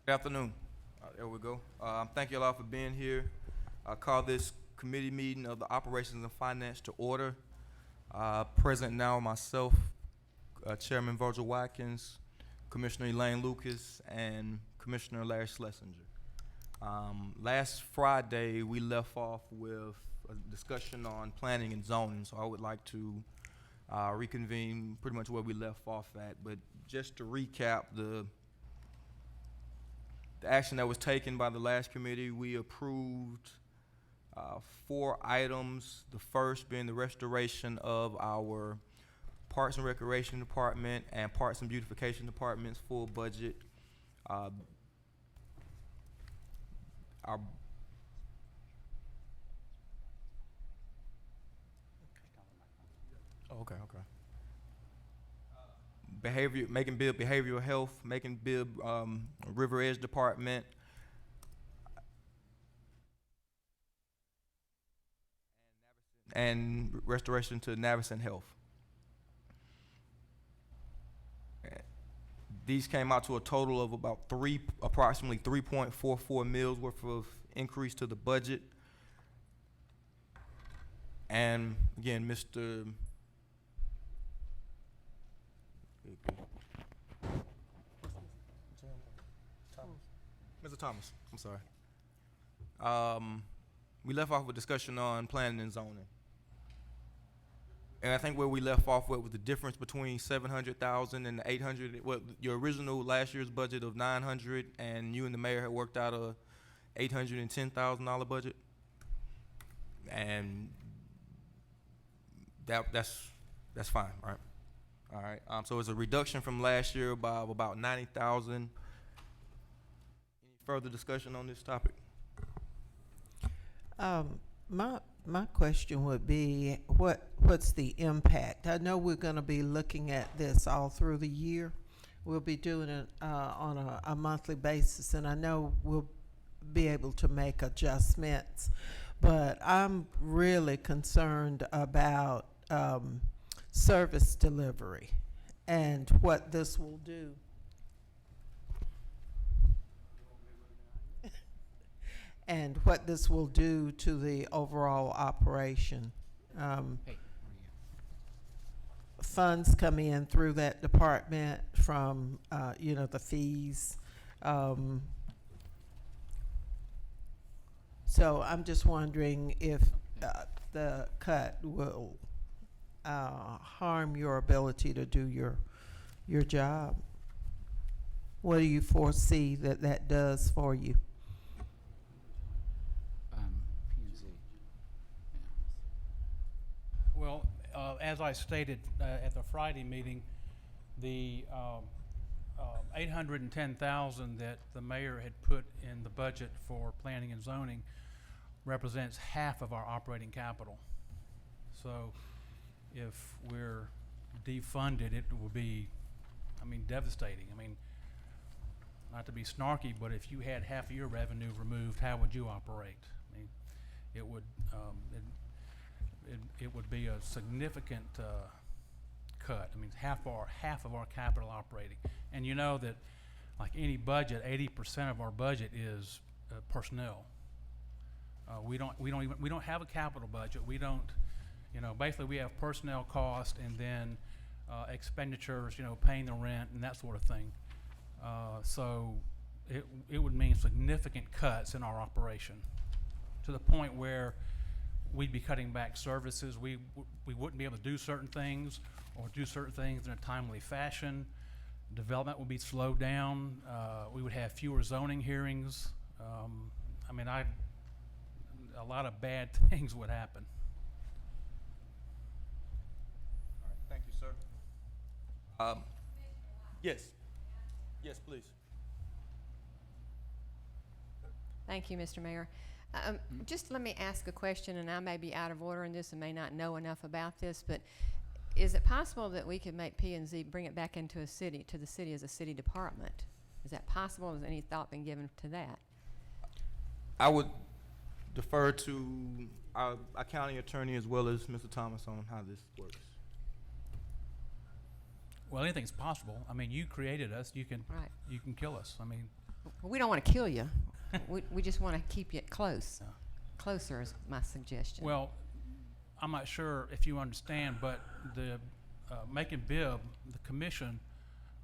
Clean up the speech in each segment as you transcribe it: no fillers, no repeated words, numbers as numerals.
Good afternoon. There we go. Thank you all for being here. I call this committee meeting of the Operations and Finance to order. Present now myself, Chairman Virgil Watkins, Commissioner Elaine Lucas, and Commissioner Larry Schlesinger. Last Friday, we left off with a discussion on planning and zoning, so I would like to reconvene pretty much where we left off at. But just to recap the action that was taken by the last committee, we approved 4 items. The first being the restoration of our Parks and Recreation Department and Parks and Beautification Department's full budget. Our okay. Macon-Bibb Behavioral Health, Macon-Bibb River Edge Department, and restoration to Navicent Health. These came out to a total of about approximately 3.44 mils worth of increase to the budget. And again, Mr. Thomas, I'm sorry. We left off with discussion on planning and zoning. And I think where we left off with was the difference between 700,000 and the 800. Well, your original last year's budget of 900, and you and the mayor had worked out a $810,000 budget, and that's fine, right? All right. So it's a reduction from last year by about 90,000. Any further discussion on this topic? My question would be, what's the impact? I know we're going to be looking at this all through the year. We'll be doing it on a monthly basis, and I know we'll be able to make adjustments. But I'm really concerned about service delivery and what this will do. And what this will do to the overall operation. Funds come in through that department from, the fees. So I'm just wondering if the cut will harm your ability to do your job. What do you foresee that does for you? Well, as I stated at the Friday meeting, the $810,000 that the mayor had put in the budget for planning and zoning represents half of our operating capital. So if we're defunded, it will be, devastating. Not to be snarky, but if you had half of your revenue removed, how would you operate? It would it would be a significant cut. Half of our capital operating, and you know that, like any budget, 80% of our budget is personnel. We don't have a capital budget. We don't, basically we have personnel cost and then expenditures, paying the rent and that sort of thing. So it would mean significant cuts in our operation, to the point where we'd be cutting back services. We wouldn't be able to do certain things, or do certain things in a timely fashion. Development would be slowed down. We would have fewer zoning hearings. A lot of bad things would happen. All right, thank you, sir. Yes, please. Thank you, Mr. Mayor. Just let me ask a question, and I may be out of order in this and may not know enough about this, but is it possible that we could make P&Z, bring it back into the city as a city department? Is that possible? Has any thought been given to that? I would defer to our county attorney as well as Mr. Thomas on how this works. Well, anything's possible. You created us. You can kill us. We don't want to kill you. We just want to keep you close. Closer is my suggestion. Well, I'm not sure if you understand, but the Macon-Bibb, the commission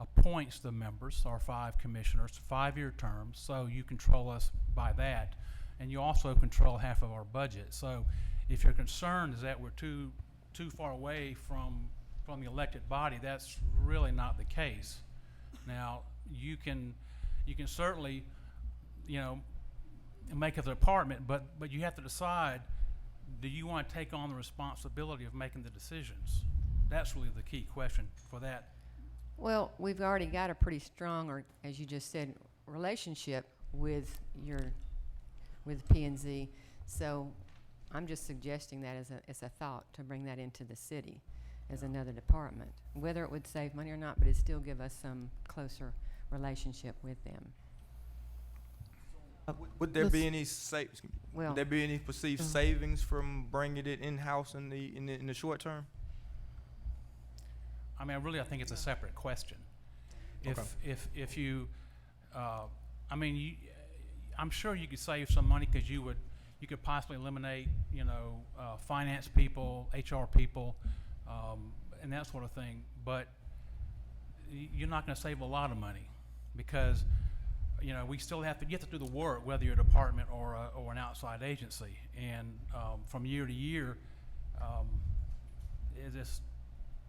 appoints the members, our 5 commissioners, 5-year terms, so you control us by that. And you also control half of our budget. So if your concern is that we're too far away from the elected body, that's really not the case. Now, you can certainly, you know, make a department, but you have to decide, do you want to take on the responsibility of making the decisions? That's really the key question for that. Well, we've already got a pretty strong, or as you just said, relationship with P&Z. So I'm just suggesting that as a thought to bring that into the city as another department. Whether it would save money or not, but it'd still give us some closer relationship with them. Would there be any Well, would there be any perceived savings from bringing it in-house in the short term? I mean, I think it's a separate question. If you, I mean, I'm sure you could save some money because you could possibly eliminate, you know, finance people, HR people, and that sort of thing. But you're not going to save a lot of money because, you know, we still you have to do the work, whether you're a department or an outside agency. And from year to year,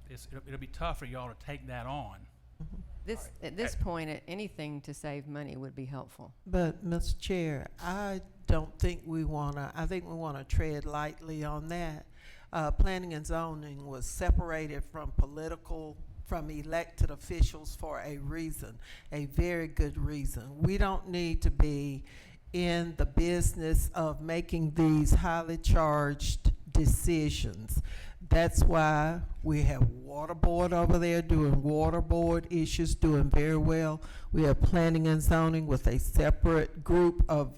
it'll be tough for y'all to take that on. at this point, anything to save money would be helpful. But, Mr. Chair, I don't think I think we want to tread lightly on that. Planning and zoning was separated from elected officials for a reason, a very good reason. We don't need to be in the business of making these highly charged decisions. That's why we have water board over there doing water board issues, doing very well. We have planning and zoning with a separate group of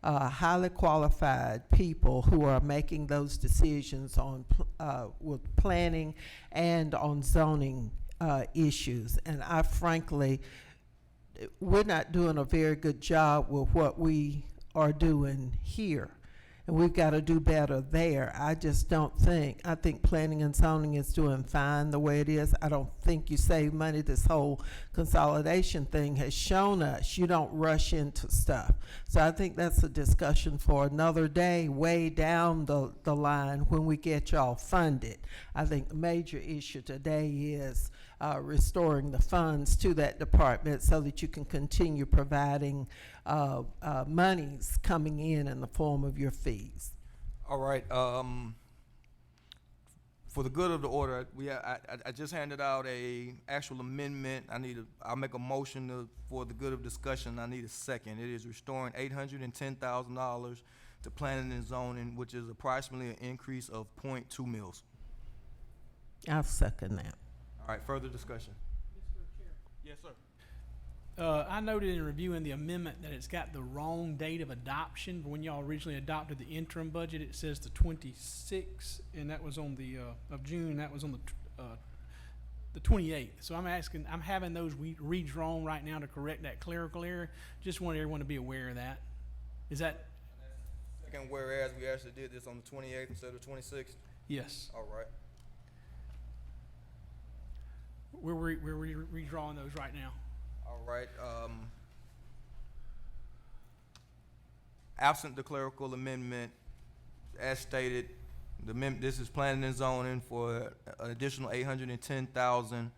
highly qualified people who are making those decisions on with planning and on zoning issues. And I frankly, we're not doing a very good job with what we are doing here. And we've got to do better there. I think planning and zoning is doing fine the way it is. I don't think you save money. This whole consolidation thing has shown us you don't rush into stuff. So I think that's a discussion for another day, way down the line when we get y'all funded. I think the major issue today is restoring the funds to that department so that you can continue providing monies coming in the form of your fees. All right. For the good of the order, I just handed out a actual amendment. I'll make a motion for the good of discussion. I need a second. It is restoring $810,000 to planning and zoning, which is approximately an increase of 0.2 mils. I'll second that. All right. Further discussion. Mr. Chair. Yes, sir. I noted in reviewing the amendment that it's got the wrong date of adoption. When y'all originally adopted the interim budget, it says the 26th, and that was on the of June. That was on the 28th. So I'm having those redrawn right now to correct that clerical error. Just want everyone to be aware of that. Is that? Second, whereas we actually did this on the 28th instead of 26th. Yes. All right. We're redrawing those right now. All right. Absent the clerical amendment, as stated, this is planning and zoning for an additional $810,000,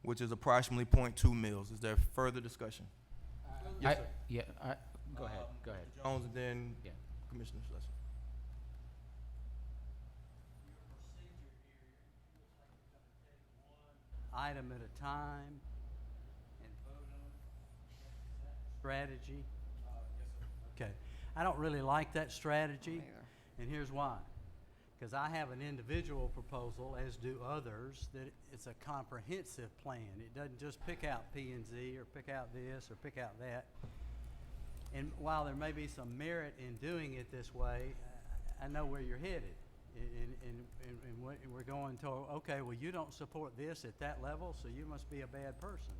which is approximately 0.2 mils. Is there further discussion? Yes, sir. Go ahead. Mr. Jones and then Yeah. Commissioner Schlesinger. Item at a time and vote on it? Strategy? Okay. I don't really like that strategy, and here's why. Because I have an individual proposal, as do others, that it's a comprehensive plan. It doesn't just pick out P&Z or pick out this or pick out that. And while there may be some merit in doing it this way, I know where you're headed. And we're going to, okay, well, you don't support this at that level, so you must be a bad person.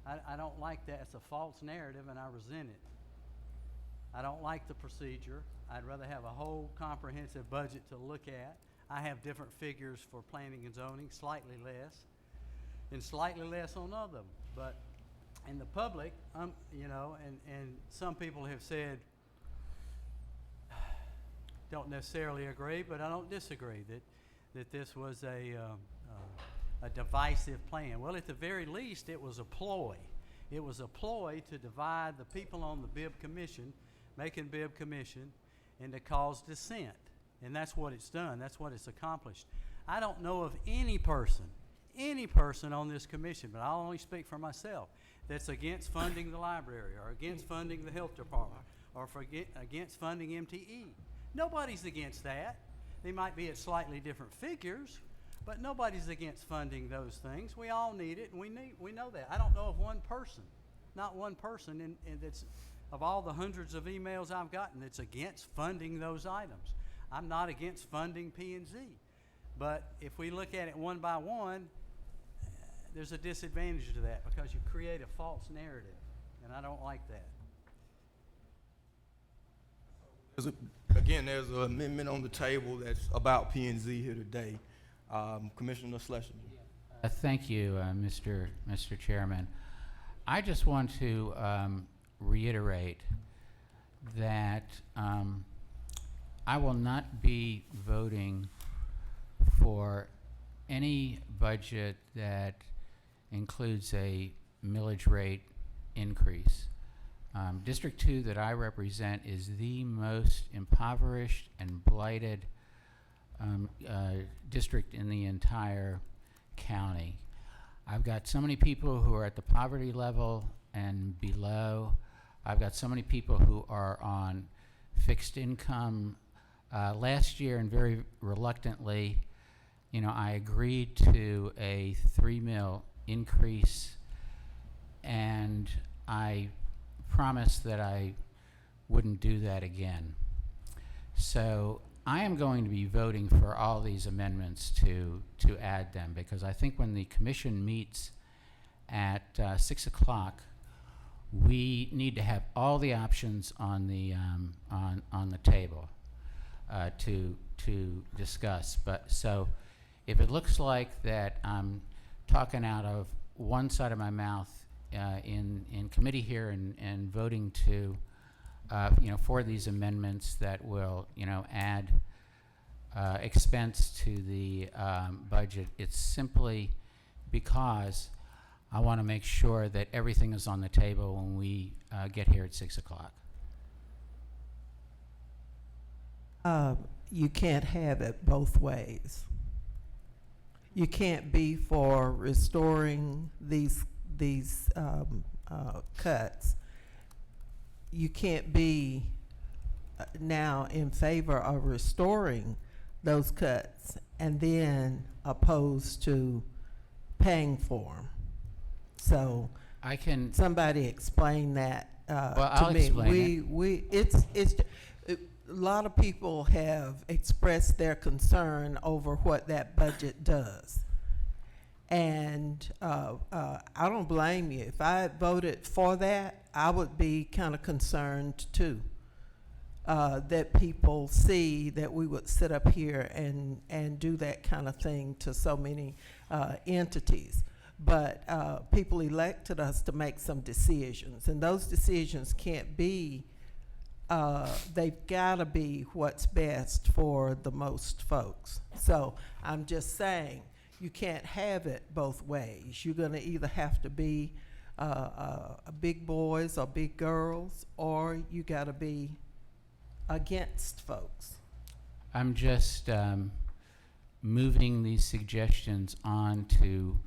I don't like that. It's a false narrative, and I resent it. I don't like the procedure. I'd rather have a whole comprehensive budget to look at. I have different figures for planning and zoning, slightly less, and slightly less on other. But in the public, you know, and some people have said, don't necessarily agree, but I don't disagree that this was a divisive plan. Well, at the very least, it was a ploy. It was a ploy to divide the people on the Bibb Commission, Macon-Bibb Commission, and to cause dissent. And that's what it's done. That's what it's accomplished. I don't know of any person on this commission, but I'll only speak for myself, that's against funding the library or against funding the health department or against funding MTE. Nobody's against that. They might be at slightly different figures, but nobody's against funding those things. We all need it, and we know that. I don't know of one person, not one person, and that's of all the hundreds of emails I've gotten that's against funding those items. I'm not against funding P&Z, but if we look at it one by one, there's a disadvantage to that because you create a false narrative, and I don't like that. Again, there's an amendment on the table that's about P&Z here today. Commissioner Schlesinger. Thank you, Mr. Chairman. I just want to reiterate that I will not be voting for any budget that includes a millage rate increase. District 2 that I represent is the most impoverished and blighted district in the entire county. I've got so many people who are at the poverty level and below. I've got so many people who are on fixed income. Last year, and very reluctantly, you know, I agreed to a 3 mil increase, and I promised that I wouldn't do that again. So I am going to be voting for all these amendments to add them, because I think when the commission meets at 6 o'clock, we need to have all the options on the table to discuss. But so if it looks like that I'm talking out of one side of my mouth in committee here and voting to for these amendments that will add expense to the budget, it's simply because I want to make sure that everything is on the table when we get here at 6 o'clock. You can't have it both ways. You can't be for restoring these cuts. You can't be now in favor of restoring those cuts and then opposed to paying for them. So I can. Somebody explain that Well, to I'll me. explain A lot of people have expressed their concern over what that budget does. And I don't blame you. If I had voted for that, I would be kind of concerned too, that people see that we would sit up here and do that kind of thing to so many entities. But people elected us to make some decisions, and those decisions can't be, they've got to be what's best for the most folks. So I'm just saying, you can't have it both ways. You're going to either have to be big boys or big girls, or you got to be against folks. I'm just moving these suggestions on to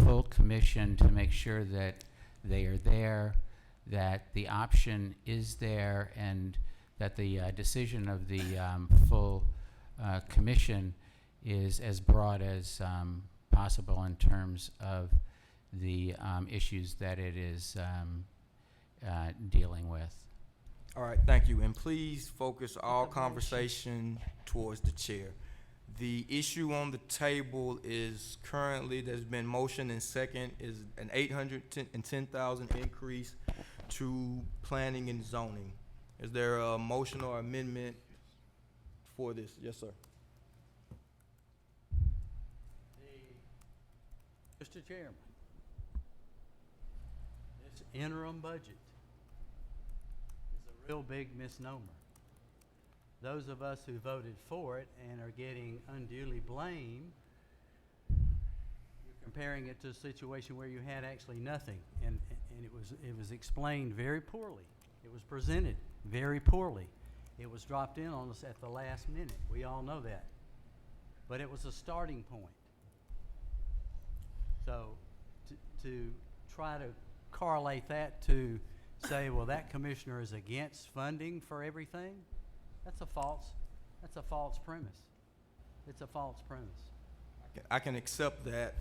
full commission to make sure that they are there, that the option is there, and that the decision of the full commission is as broad as possible in terms of the issues that it is dealing with. All right, thank you. And please focus all conversation towards the chair. The issue on the table is currently, there's been motion and second, is an 810,000 increase to planning and zoning. Is there a motion or amendment for this? Yes, sir. Mr. Chairman, this interim budget is a real big misnomer. Those of us who voted for it and are getting unduly blamed, you're comparing it to a situation where you had actually nothing, and it was explained very poorly. It was presented very poorly. It was dropped in on us at the last minute. We all know that. But it was a starting point. So to try to correlate that to say, well, that commissioner is against funding for everything, that's a false premise. It's a false premise. I can accept that.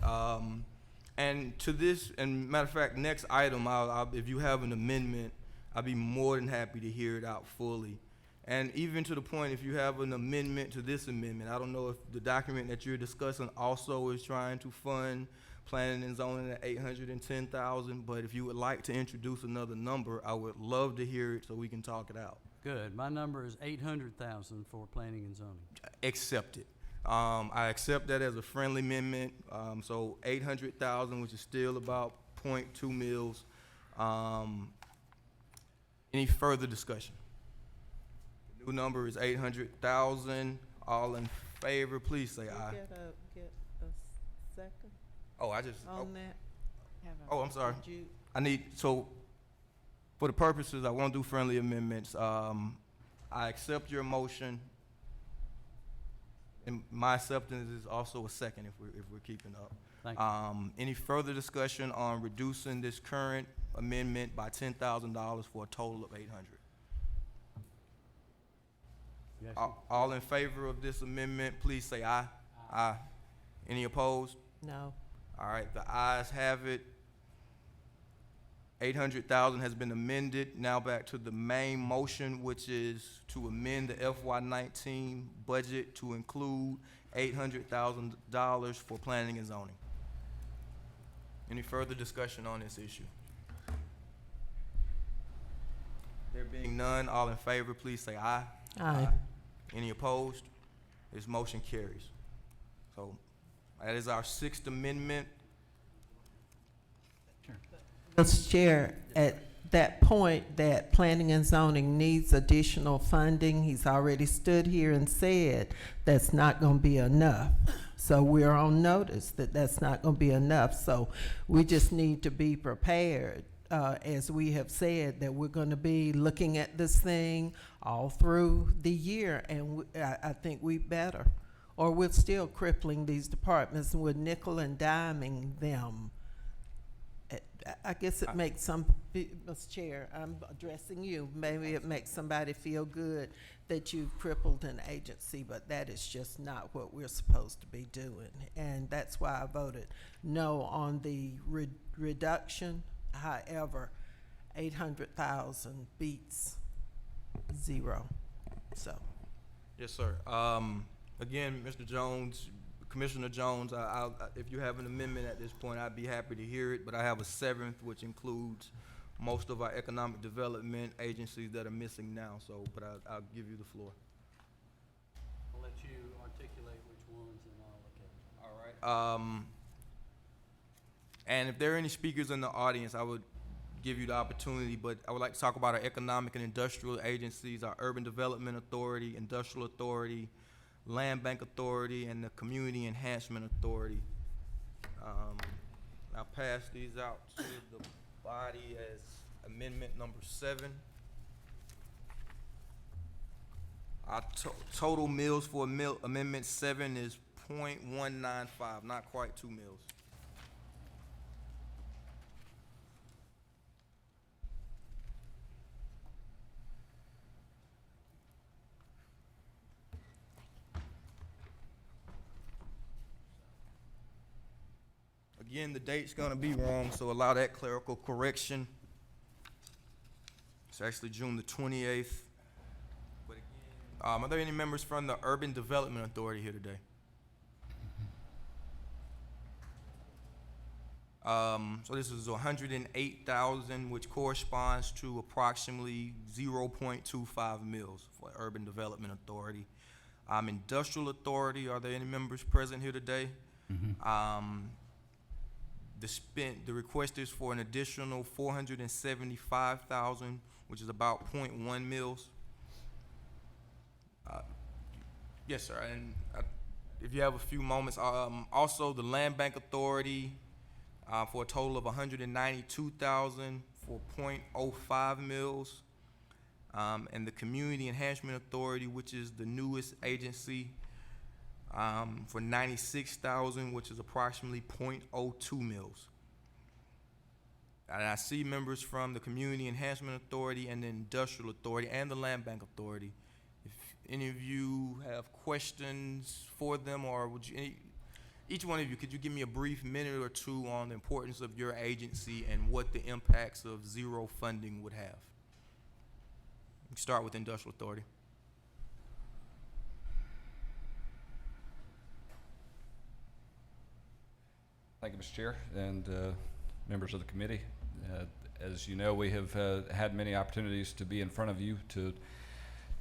And to this, and matter of fact, next item, if you have an amendment, I'd be more than happy to hear it out fully. And even to the point, if you have an amendment to this amendment, I don't know if the document that you're discussing also is trying to fund planning and zoning at 810,000, but if you would like to introduce another number, I would love to hear it so we can talk it out. Good. My number is 800,000 for planning and zoning. Accept it. I accept that as a friendly amendment. So 800,000, which is still about 0.2 mils. Any further discussion? The new number is 800,000. All in favor, please say aye. Get a second Oh, I just. on that? Oh, I'm sorry. Did you- I need, so for the purposes, I want to do friendly amendments. I accept your motion. And my acceptance is also a second if we're keeping up. Thank you. Any further discussion on reducing this current amendment by $10,000 for a total of 800? Yes, All in favor of this amendment, please say aye. Aye. Any opposed? No. All right, the ayes have it. 800,000 has been amended. Now back to the main motion, which is to amend the FY19 budget to include $800,000 for planning and zoning. Any further discussion on this issue? There being none, all in favor, please say aye. Aye. Any opposed? This motion carries. So that is our sixth amendment. Mr. Chair, at that point that planning and zoning needs additional funding, he's already stood here and said that's not gonna be enough. So we're on notice that that's not gonna be enough. So we just need to be prepared, as we have said, that we're gonna be looking at this thing all through the year, and I think we better. Or we're still crippling these departments and we're nickel and diming them. I guess it makes some, Mr. Chair, I'm addressing you, maybe it makes somebody feel good that you've crippled an agency, but that is just not what we're supposed to be doing. And that's why I voted no on the reduction. However, 800,000 beats zero, so. Yes, sir. Again, Mr. Jones, Commissioner Jones, if you have an amendment at this point, I'd be happy to hear it, but I have a seventh, which includes most of our economic development agencies that are missing now, so, but I'll give you the floor. I'll let you articulate which ones and I'll look at it. All right. And if there are any speakers in the audience, I would give you the opportunity, but I would like to talk about our economic and industrial agencies, our Urban Development Authority, Industrial Authority, Land Bank Authority, and the Community Enhancement Authority. I'll pass these out to the body as amendment number 7. Our total mills for amendment 7 is .195, not quite 2 mills. Again, the date's gonna be wrong, so allow that clerical correction. It's actually June the 28th. But again, are there any members from the Urban Development Authority here today? So this is 108,000, which corresponds to approximately 0.25 mils for Urban Development Authority. Industrial Authority, are there any members present here today? The request is for an additional 475,000, which is about 0.1 mils. Yes, sir, and if you have a few moments, also the Land Bank Authority, for a total of 192,000 for 0.05 mils. And the Community Enhancement Authority, which is the newest agency, for 96,000, which is approximately 0.02 mils. And I see members from the Community Enhancement Authority and the Industrial Authority and the Land Bank Authority. If any of you have questions for them, or would you, each one of you, could you give me a brief minute or two on the importance of your agency and what the impacts of zero funding would have? We can start with Industrial Authority. Thank you, Mr. Chair, and members of the committee. As you know, we have had many opportunities to be in front of you to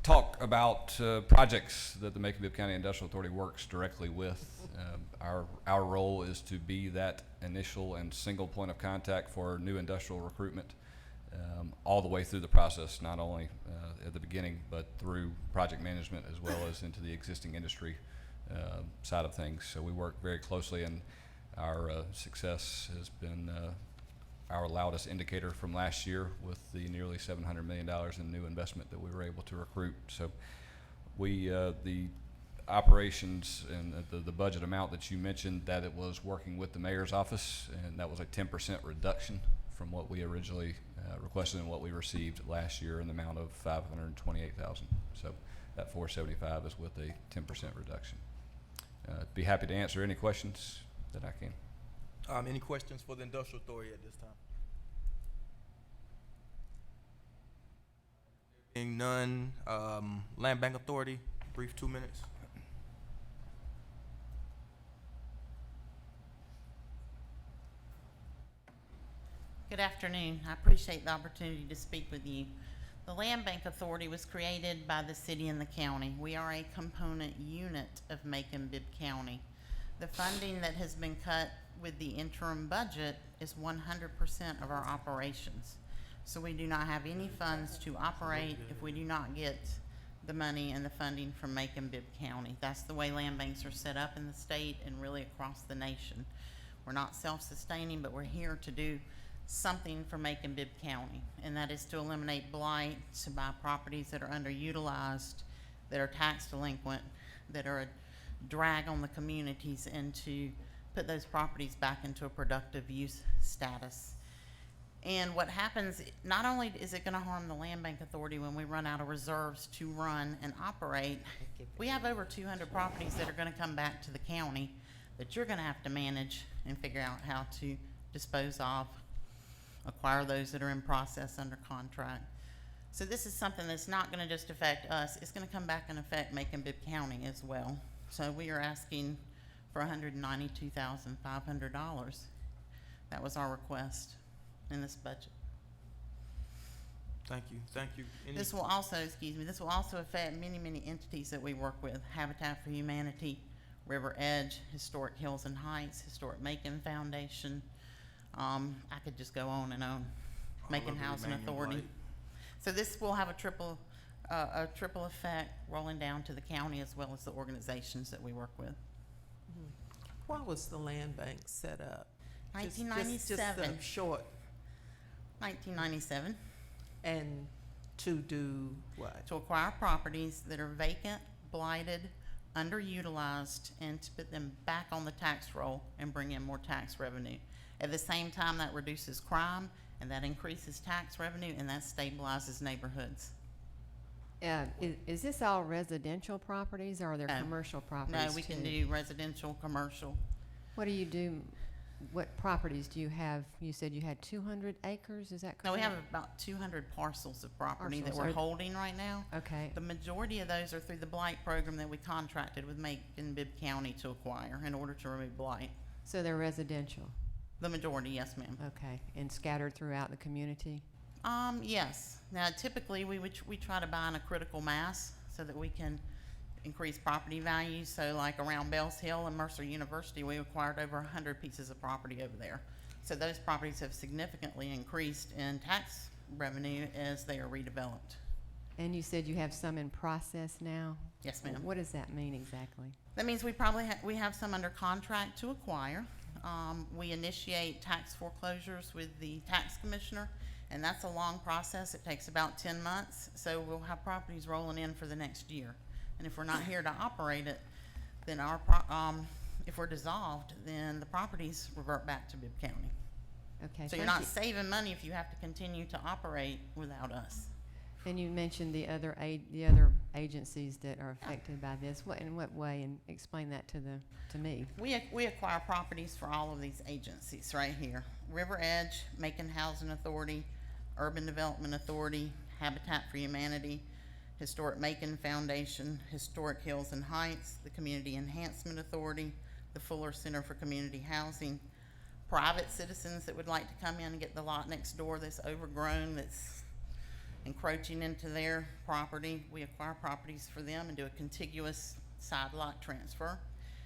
talk about projects that the Macon-Bibb County Industrial Authority works directly with. Our role is to be that initial and single point of contact for new industrial recruitment, all the way through the process, not only at the beginning, but through project management as well as into the existing industry side of things. So we work very closely, and our success has been our loudest indicator from last year with the nearly $700 million in new investment that we were able to recruit. So we, the operations and the budget amount that you mentioned, that it was working with the mayor's office, and that was a 10% reduction from what we originally requested and what we received last year in the amount of $528,000. So that 475 is with a 10% reduction. Be happy to answer any questions that I can. Any questions for the Industrial Authority at this time? Being none, Land Bank Authority, brief 2 minutes. Good afternoon. I appreciate the opportunity to speak with you. The Land Bank Authority was created by the city and the county. We are a component unit of Macon-Bibb County. The funding that has been cut with the interim budget is 100% of our operations. So we do not have any funds to operate if we do not get the money and the funding from Macon-Bibb County. That's the way land banks are set up in the state and really across the nation. We're not self-sustaining, but we're here to do something for Macon-Bibb County, and that is to eliminate blight, to buy properties that are underutilized, that are tax delinquent, that are a drag on the communities, and to put those properties back into a productive use status. And what happens, not only is it going to harm the Land Bank Authority when we run out of reserves to run and operate, we have over 200 properties that are going to come back to the county that you're going to have to manage and figure out how to dispose of, acquire those that are in process under contract. So this is something that's not going to just affect us, it's going to come back and affect Macon-Bibb County as well. So we are asking for $192,500. That was our request in this budget. Thank you. Thank you. This will also, this will also affect many, many entities that we work with. Habitat for Humanity, River Edge, Historic Hills and Heights, Historic Macon Foundation. I could just go on and on. Macon Housing Authority. So this will have a triple effect rolling down to the county as well as the organizations that we work with. Why was the land bank set up? 1997. Just short. 1997. And to do what? To acquire properties that are vacant, blighted, underutilized, and to put them back on the tax roll and bring in more tax revenue. At the same time, that reduces crime, and that increases tax revenue, and that stabilizes neighborhoods. Is this all residential properties, or are there No. commercial properties No, we too? can do residential, commercial. What do you do? What properties do you have? You said you had 200 acres, is that correct? No, we have about 200 parcels of property that Parcels. we're holding right now. Okay, The majority of those are through the blight program that we contracted with Macon-Bibb County to acquire in order to remove blight. so they're residential. The majority, yes, ma'am. Okay, and scattered throughout the community? Yes. Now, typically, we try to buy in a critical mass so that we can increase property values. So like around Bells Hill and Mercer University, we acquired over 100 pieces of property over there. So those properties have significantly increased in tax revenue as they are redeveloped. And you said you have some in process now? Yes, ma'am. What does that mean exactly? That means we probably we have some under contract to acquire. We initiate tax foreclosures with the tax commissioner, and that's a long process. It takes about 10 months. So we'll have properties rolling in for the next year. And if we're not here to operate it, then if we're dissolved, then the properties revert back to Bibb County. Okay, So you're thank not saving money if you have to continue to operate without us. And you mentioned the other agencies that are affected by this. In what way? And explain that to me. We acquire properties for all of these agencies right here. River Edge, Macon Housing Authority, Urban Development Authority, Habitat for Humanity, Historic Macon Foundation, Historic Hills and Heights, the Community Enhancement Authority, the Fuller Center for Community Housing, private citizens that would like to come in and get the lot next door that's overgrown, that's encroaching into their property. We acquire properties for them and do a contiguous side lot transfer,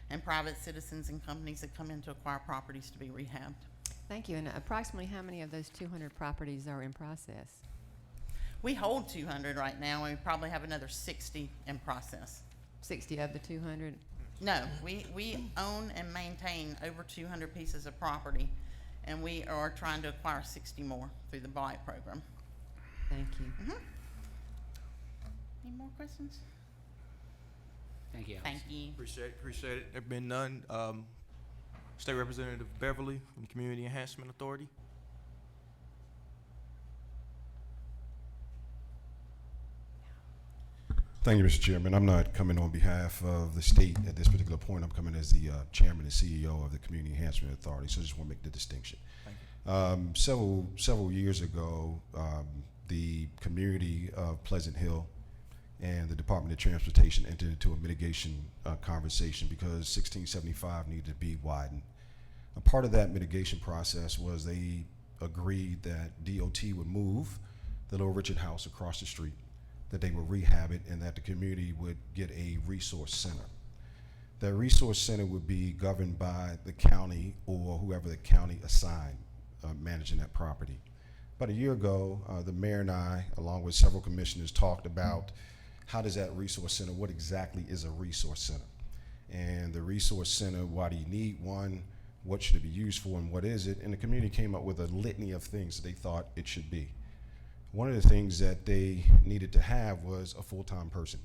and private citizens and companies that come in to acquire properties to be rehabbed. Thank you. And approximately how many of those 200 properties are in process? We hold 200 right now, and we probably have another 60 in process. 60 of the 200? No, we own and maintain over 200 pieces of property, and we are trying to acquire 60 more through the buy program. Thank you. Any more questions? Thank you. Thank you. Appreciate it. There been none. State Representative Beverly from the Community Enhancement Authority. Thank you, Mr. Chairman. I'm not coming on behalf of the state at this particular point. I'm coming as the chairman and CEO of the Community Enhancement Authority, so I just want to make the distinction. Thank you. Several years ago, the community of Pleasant Hill and the Department of Transportation entered into a mitigation conversation because 1675 needed to be widened. A part of that mitigation process was they agreed that DOT would move the Little Richard House across the street, that they would rehab it, and that the community would get a resource center. That resource center would be governed by the county or whoever the county assigned managing that property. About a year ago, the mayor and I, along with several commissioners, talked about how does that resource center, what exactly is a resource center? And the resource center, why do you need one? What should it be used for, and what is it? And the community came up with a litany of things that they thought it should be. One of the things that they needed to have was a full-time person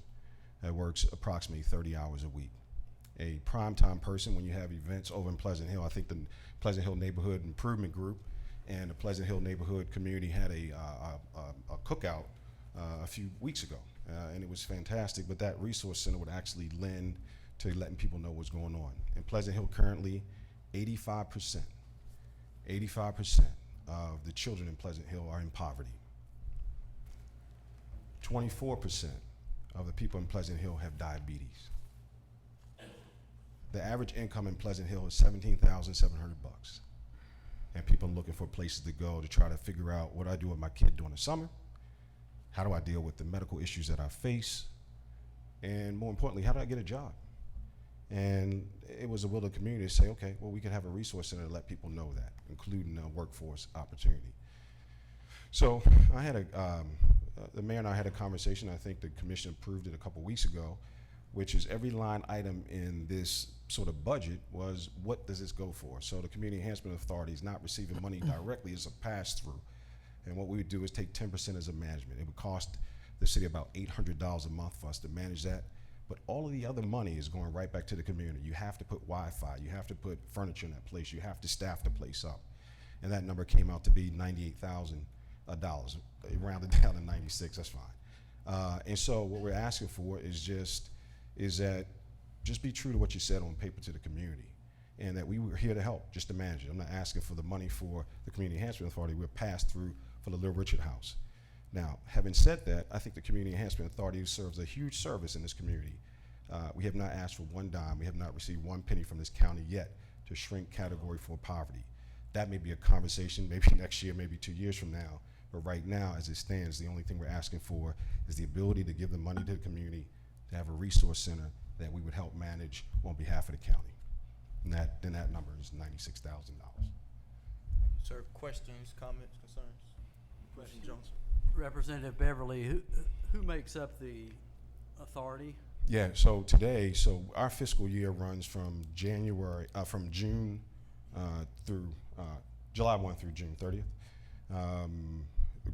that works approximately 30 hours a week. A prime-time person when you have events over in Pleasant Hill. I think the Pleasant Hill Neighborhood Improvement Group and the Pleasant Hill Neighborhood Community had a cookout a few weeks ago, and it was fantastic, but that resource center would actually lend to letting people know what's going on. In Pleasant Hill currently, 85% of the children in Pleasant Hill are in poverty. 24% of the people in Pleasant Hill have diabetes. The average income in Pleasant Hill is $17,700, and people are looking for places to go to try to figure out what I do with my kid during the summer, how do I deal with the medical issues that I face, and more importantly, how do I get a job? And it was a will of the community to say, okay, well, we could have a resource center to let people know that, including a workforce opportunity. So I had the mayor and I had a conversation. I think the commission approved it a couple weeks ago, which is every line item in this sort of budget was, what does this go for? So the Community Enhancement Authority is not receiving money directly, it's a pass-through. And what we would do is take 10% as a management. It would cost the city about $800 a month for us to manage that. But all of the other money is going right back to the community. You have to put Wi-Fi, you have to put furniture in that place, you have to staff the place up. And that number came out to be $98,000. It rounded down to 96, that's fine. And so what we're asking for is that just be true to what you said on paper to the community, and that we were here to help, just to manage it. I'm not asking for the money for the Community Enhancement Authority. We're passed through for the Little Richard House. Now, having said that, I think the Community Enhancement Authority serves a huge service in this community. We have not asked for one dime. We have not received one penny from this county yet to shrink Category 4 poverty. That may be a conversation maybe next year, maybe 2 years from now. But right now, as it stands, the only thing we're asking for is the ability to give the money to the community to have a resource center that we would help manage on behalf of the county. And that number is $96,000. Sir, questions, comments, concerns? Question Johnson. Representative Beverly, who makes up the authority? Yeah, so today, our fiscal year runs from June through July 1 through June 30th.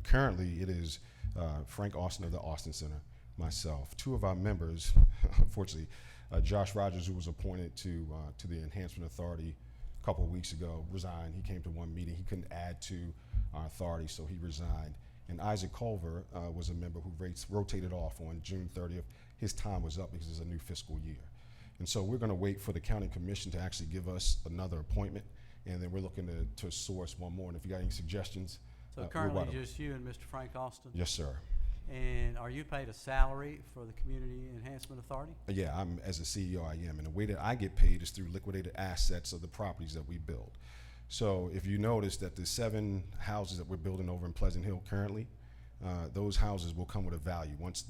Currently, it is Frank Austin of the Austin Center, myself. Two of our members, unfortunately, Josh Rogers, who was appointed to the Enhancement Authority a couple of weeks ago, resigned. He came to one meeting. He couldn't add to our authority, so he resigned. And Isaac Culver was a member who rotated off on June 30th. His time was up because it's a new fiscal year. And so we're going to wait for the county commission to actually give us another appointment, and then we're looking to source one more. And if you got any suggestions, So we're currently wide open. just you and Mr. Frank Austin? Yes, sir. And are you paid a salary for the Community Enhancement Authority? Yeah, I'm as a CEO, I am, and the way that I get paid is through liquidated assets of the properties that we build. So if you notice that the 7 houses that we're building over in Pleasant Hill currently, those houses will come with a value. Once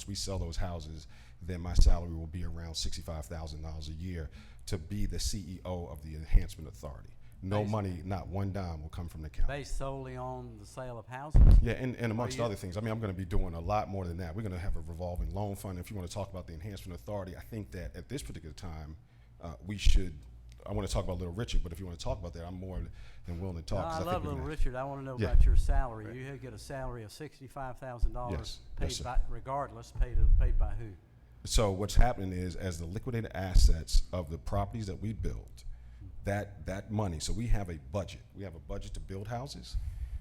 we sell those houses, then my salary will be around $65,000 a year to be the CEO of the Enhancement Authority. No money, not one dime will come from the county. Based solely on the sale of houses? Yeah, and amongst other things, I mean, I'm going to be doing a lot more than that. We're going to have a revolving loan fund. If you want to talk about the Enhancement Authority, I think that at this particular time, I want to talk about Little Richard, but if you want to talk about that, I'm more than willing to talk. No, 'cause I think love we're Little gonna- Richard. I want to know Yeah. about your salary. Right. You get a salary of $65,000 Yes. paid Yes, sir. by, regardless, paid by who? So what's happening is, as the liquidated assets of the properties that we build, that money, so we have a budget. We have a budget to build houses,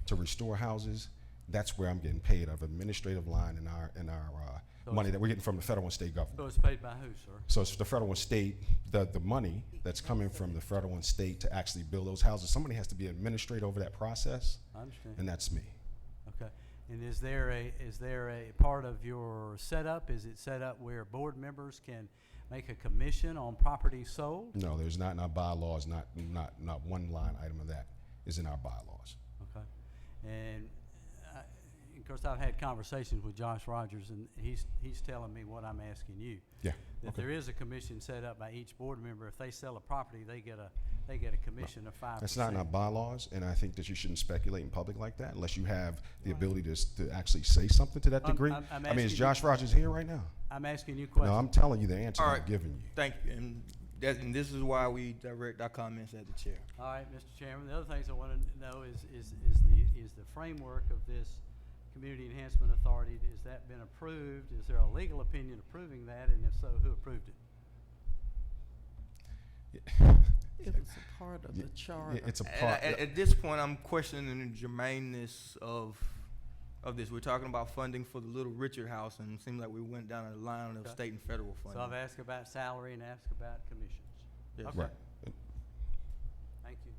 to restore houses. That's where I'm getting paid of administrative line in our So money it's- that we're getting from the federal and state government. So it's paid by who, sir? So it's the federal and state, the money that's coming from the federal and state to actually build those houses. Somebody has to be administrator over that process, I understand. and that's me. Okay. And is there a part of your setup? Is it set up where board members can make a commission on property sold? No, there's not in our bylaws, not one line item of that is in our bylaws. Okay. And of course, I've had conversations with Josh Rogers, and he's telling me what I'm asking you. Yeah. That Okay. there is a commission set up by each board member. If they sell a property, they get a commission of 5%. That's not in our bylaws, and I think that you shouldn't speculate in public like that unless you have the ability to actually say something to that I'm- degree. I'm I mean, is asking you- Josh Rogers here right now? I'm asking you No, questions. I'm telling you the answer All I'm right. giving you. Thank you, and this is why we direct our comments at the chair. All right, Mr. Chairman, the other things I want to know is the framework of this Community Enhancement Authority, has that been approved? Is there a legal opinion approving that, and if so, who approved it? It was a part of the charter. It's a And part. at this point, I'm questioning the germaneness of this. We're talking about funding for the Little Richard House, and it seems like we went down a line of Okay. state and federal So funding. I've asked about salary and asked about commissions. Yes. Okay. Right. Thank you.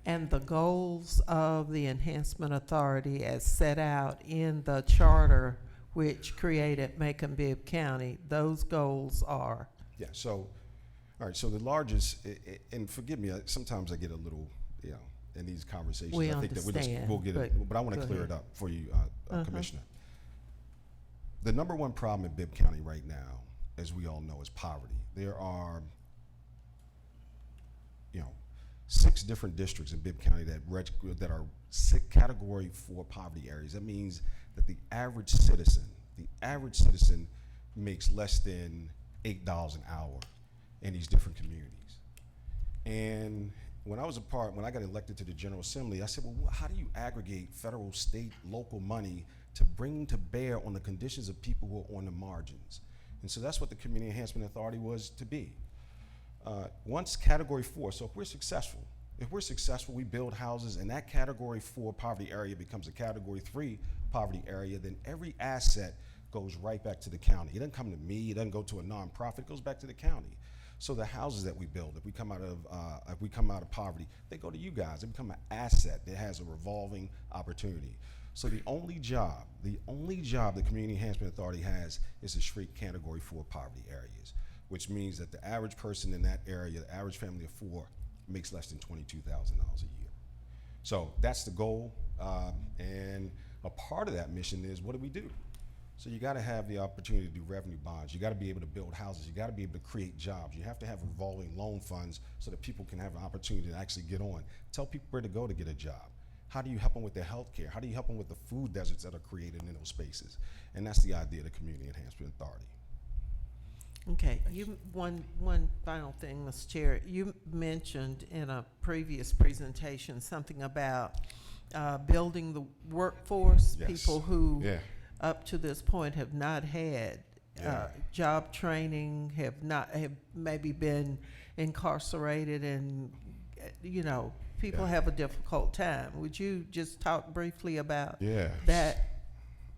And the goals of the Enhancement Authority as set out in the charter which created Macon-Bibb County, those goals are? Yeah, so, all right, so the largest, and forgive me, sometimes I get a little, in these conversations. We I think that understand, we'll get it, but I want go to clear ahead. it up for you, Uh-huh. Commissioner. The number one problem in Bibb County right now, as we all know, is poverty. There are, 6 different districts in Bibb County that are Category 4 poverty areas. That means that the average citizen makes less than $8 an hour in these different communities. And when I got elected to the General Assembly, I said, well, how do you aggregate federal, state, local money to bring to bear on the conditions of people who are on the margins? And so that's what the Community Enhancement Authority was to be. Once Category 4, so if we're successful, we build houses, and that Category 4 poverty area becomes a Category 3 poverty area, then every asset goes right back to the county. It doesn't come to me, it doesn't go to a nonprofit, it goes back to the county. So the houses that we build, if we come out of poverty, they go to you guys. They become an asset that has a revolving opportunity. So the only job the Community Enhancement Authority has is to shrink Category 4 poverty areas, which means that the average person in that area, the average family of 4, makes less than $22,000 a year. So that's the goal, and a part of that mission is, what do we do? So you got to have the opportunity to do revenue bonds. You got to be able to build houses. You got to be able to create jobs. You have to have revolving loan funds so that people can have an opportunity to actually get on. Tell people where to go to get a job. How do you help them with their health care? How do you help them with the food deserts that are created in those spaces? And that's the idea of the Community Enhancement Authority. Okay, one final thing, Mr. Chair. You mentioned in a previous presentation something about building the workforce, Yes. people who Yeah. up to this point have not had Yeah. job training, have maybe been incarcerated, and people Yeah. have a difficult time. Would you just talk briefly about Yeah. that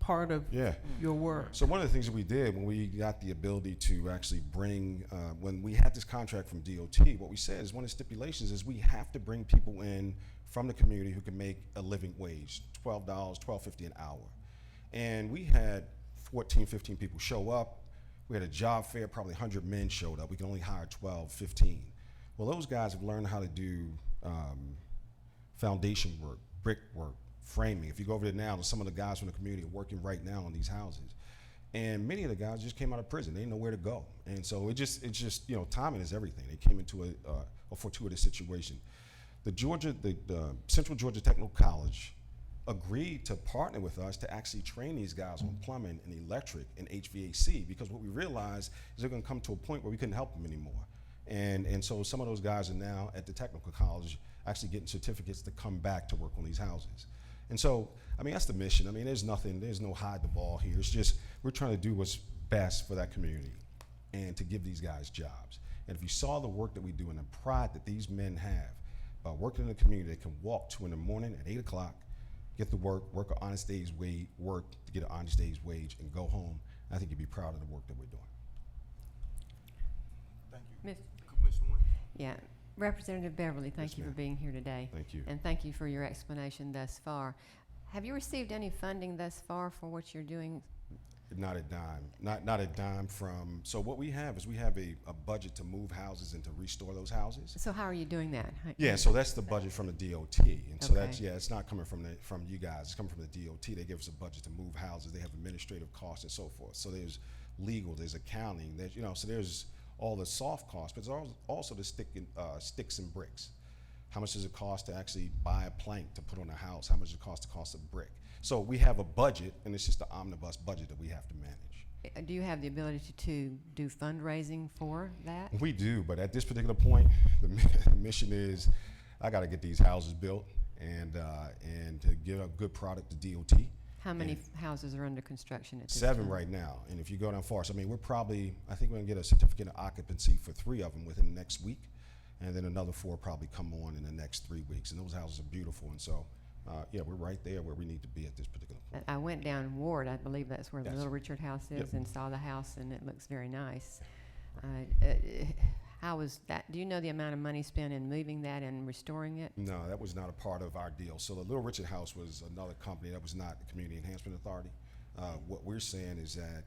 part of Yeah. your work? So one of the things that we did when we got the ability to actually bring, when we had this contract from DOT, what we said is one of the stipulations is we have to bring people in from the community who can make a living wage, $12.50 an hour. And we had 14, 15 people show up. We had a job fair, probably 100 men showed up. We can only hire 12, 15. Well, those guys have learned how to do foundation work, brick work, framing. If you go over there now, some of the guys from the community are working right now on these houses. And many of the guys just came out of prison. They didn't know where to go. And so it's just timing is everything. They came into a fortuitous situation. The Central Georgia Technical College agreed to partner with us to actually train these guys on plumbing and electric and HVAC, because what we realized is they're going to come to a point where we couldn't help them anymore. And so some of those guys are now at the technical college actually getting certificates to come back to work on these houses. And so, that's the mission. There's no hide the ball here. It's just we're trying to do what's best for that community and to give these guys jobs. And if you saw the work that we do and the pride that these men have by working in the community, they can walk to in the morning at 8 o'clock, get to work an honest day's wage, work to get an honest day's wage, and go home. I think you'd be proud of the work that we're doing. Thank you. Miss- Commissioner Wynn? Yeah, Representative Beverly, thank Yes, you for ma'am. being here today. Thank you. And thank you for your explanation thus far. Have you received any funding thus far for what you're doing? Not a dime. Not a dime from. So what we have is we have a budget to move houses and to restore those houses. So how are you doing that? Yeah, so that's the budget from the DOT, and so that's Okay. it's not coming from you guys. It's coming from the DOT. They give us a budget to move houses. They have administrative costs and so forth. So there's legal, there's accounting, there's so there's all the soft costs, but there's also the sticks and bricks. How much does it cost to actually buy a plank to put on a house? How much does it cost a brick? So we have a budget, and it's just an omnibus budget that we have to manage. Do you have the ability to do fundraising for that? We do, but at this particular point, the mission is I got to get these houses built and to give a good product to DOT. How many houses are under construction at this 7 time? right now, and if you go down far, so I think we're gonna get a certificate of occupancy for 3 of them within the next week, and then another 4 probably come on in the next 3 weeks, and those houses are beautiful, and so we're right there where we need to be at this particular point. I went down Ward, I believe that's where the Yes. Little Richard House is, Yep. and saw the house, and it looks very nice. How was that? Do you know the amount of money spent in moving that and restoring it? No, that was not a part of our deal. So the Little Richard House was another company. That was not the Community Enhancement Authority. What we're saying is that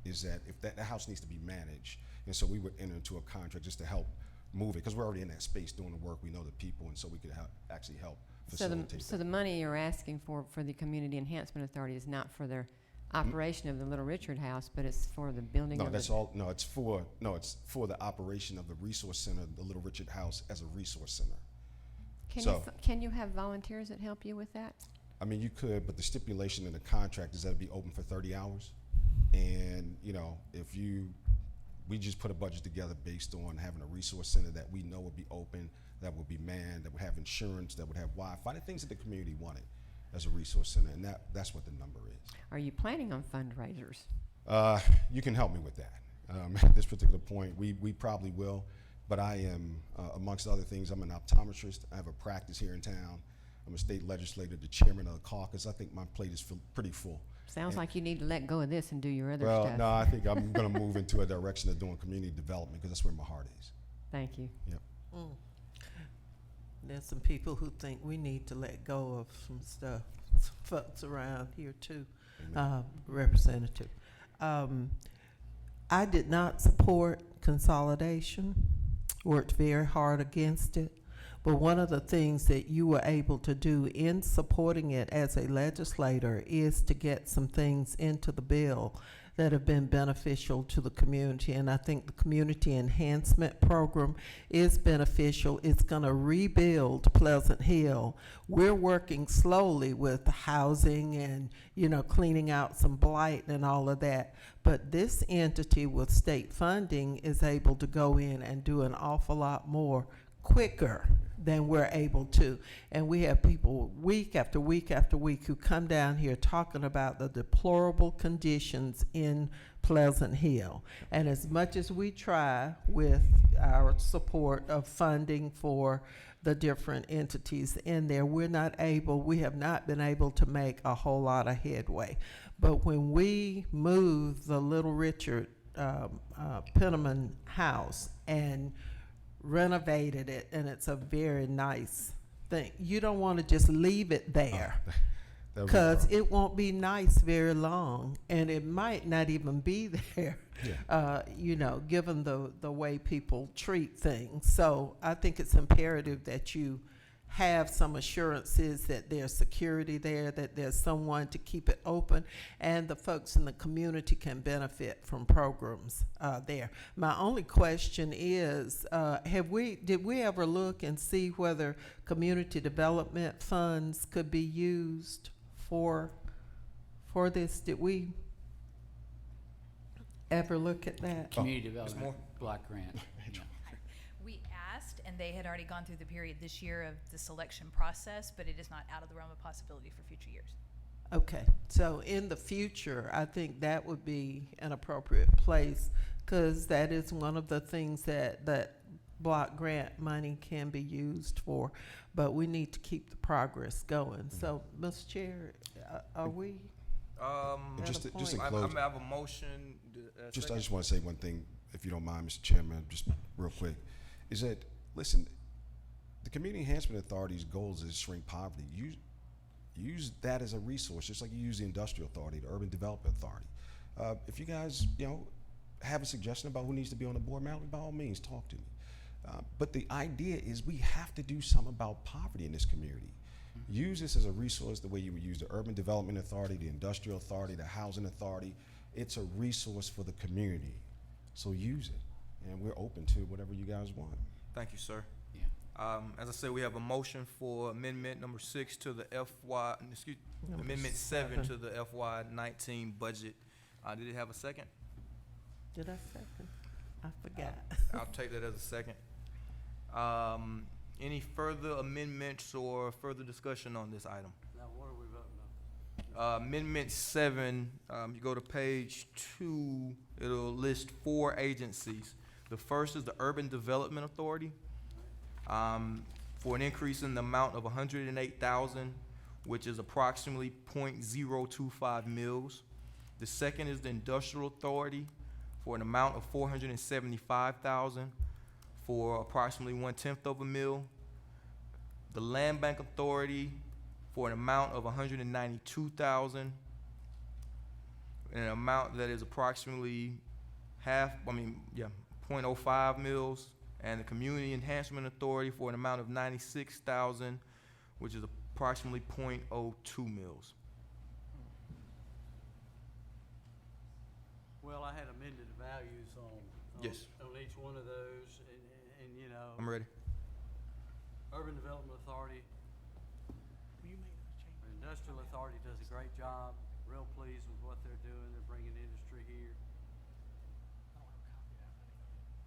if that house needs to be managed, and so we would enter into a contract just to help move it, because we're already in that space doing the work. We know the people, and so we could actually help facilitate So that. the money you're asking for the Community Enhancement Authority is not for their operation of the Little Richard House, but it's for the building No, of that's all. No, it's for the operation of the resource center, the Little Richard House, as a resource center. Can you have volunteers that help you with that? You could, but the stipulation in the contract is that it'd be open for 30 hours. And, we just put a budget together based on having a resource center that we know would be open, that would be manned, that would have insurance, that would have Wi-Fi, the things that the community wanted as a resource center, and that's what the number is. Are you planning on fundraisers? You can help me with that. At this particular point, we probably will, but I am, amongst other things, I'm an optometrist. I have a practice here in town. I'm a state legislator, the chairman of the caucus. I think my plate is pretty full. Sounds like you need to let go of this and do your other Well, stuff. no, I think I'm going to move into a direction of doing community development, because that's where my heart is. Thank you. Yep. There's some people who think we need to let go of some stuff. Some folks around here too, Representative. I did not support consolidation. worked very hard against it. But one of the things that you were able to do in supporting it as a legislator is to get some things into the bill that have been beneficial to the community. And I think the community enhancement program is beneficial. It's going to rebuild Pleasant Hill. We're working slowly with the housing and, cleaning out some blight and all of that. But this entity with state funding is able to go in and do an awful lot more quicker than we're able to. And we have people week after week after week who come down here talking about the deplorable conditions in Pleasant Hill. And as much as we try with our support of funding for the different entities in there, we have not been able to make a whole lot of headway. But when we moved the Little Richard Penniman house and renovated it, and it's a very nice thing, you don't want to just leave it there, because it won't be nice very long, and it might not even be there. Given the way people treat things. So I think it's imperative that you have some assurances that there's security there, that there's someone to keep it open, and the folks in the community can benefit from programs there. My only question is, did we ever look and see whether community development funds could be used for this? Did we ever look at that? Community Development Block Grant. Yeah. We asked, and they had already gone through the period this year of the selection process, but it is not out of the realm of possibility for future years. Okay, so in the future, I think that would be an appropriate place, because that is one of the things that block grant money can be used for, but we need to keep the progress going. So, Mr. Chair, are we? Just in I closing, have a motion. I just want to say one thing, if you don't mind, Mr. Chairman, just real quick, is that, listen, the Community Enhancement Authority's goals is to shrink poverty. Use that as a resource, just like you use the Industrial Authority, the Urban Development Authority. If you guys, have a suggestion about who needs to be on the board, by all means, talk to me. But the idea is we have to do something about poverty in this community. Use this as a resource the way you would use the Urban Development Authority, the Industrial Authority, the Housing Authority. It's a resource for the community. So use it. And we're open to whatever you guys want. Thank you, sir. Yeah. As I said, we have a motion for amendment number 6 to the amendment 7 to the FY19 budget. Did it have a second? Did I second? I forgot. I'll take that as a second. Any further amendments or further discussion on this item? Now, what are we voting on? Amendment 7, you go to page 2, it'll list 4 agencies. The first is the Urban Development Authority, for an increase in the amount of $108,000, which is approximately 0.025 mils. The second is the Industrial Authority for an amount of $475,000, for approximately 1/10 of a mil. The Land Bank Authority for an amount of $192,000, an amount that is approximately 0.05 mils. And the Community Enhancement Authority for an amount of $96,000, which is approximately 0.02 mils. Well, I had amended the values on Yes. on each one of those, and I'm ready. Urban Development Authority, Industrial Authority does a great job. Real pleased with what they're doing. They're bringing industry here.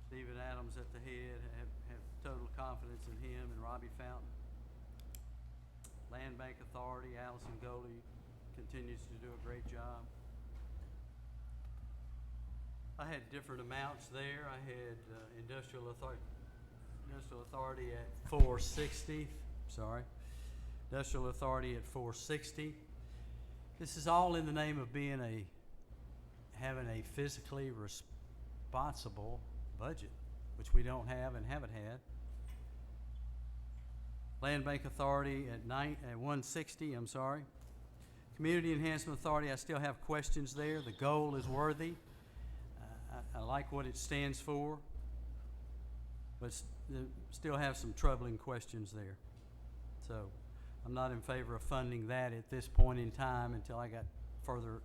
Stephen Adams at the head, have total confidence in him, and Robbie Fountain. Land Bank Authority, Allison Goley continues to do a great job. I had different amounts there. I had Industrial Authority at 460. Sorry, Industrial Authority at 460. This is all in the name of having a fiscally responsible budget, which we don't have and haven't had. Land Bank Authority at 160. I'm sorry. Community Enhancement Authority, I still have questions there. The goal is worthy. I like what it stands for. but still have some troubling questions there. So I'm not in favor of funding that at this point in time until I got further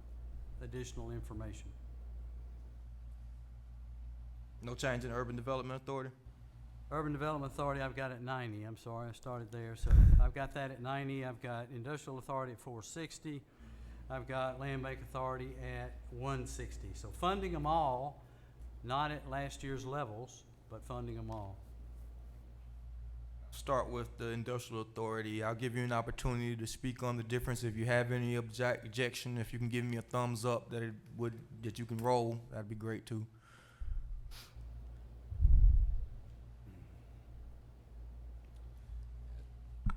additional information. No change in Urban Development Authority? Urban Development Authority, I've got at 90. I'm sorry, I started there. So I've got that at 90. I've got Industrial Authority at 460. I've got Land Bank Authority at 160. So funding them all, not at last year's levels, but funding them all. Start with the Industrial Authority. I'll give you an opportunity to speak on the difference. If you have any objection, if you can give me a thumbs up that you can roll, that'd be great too.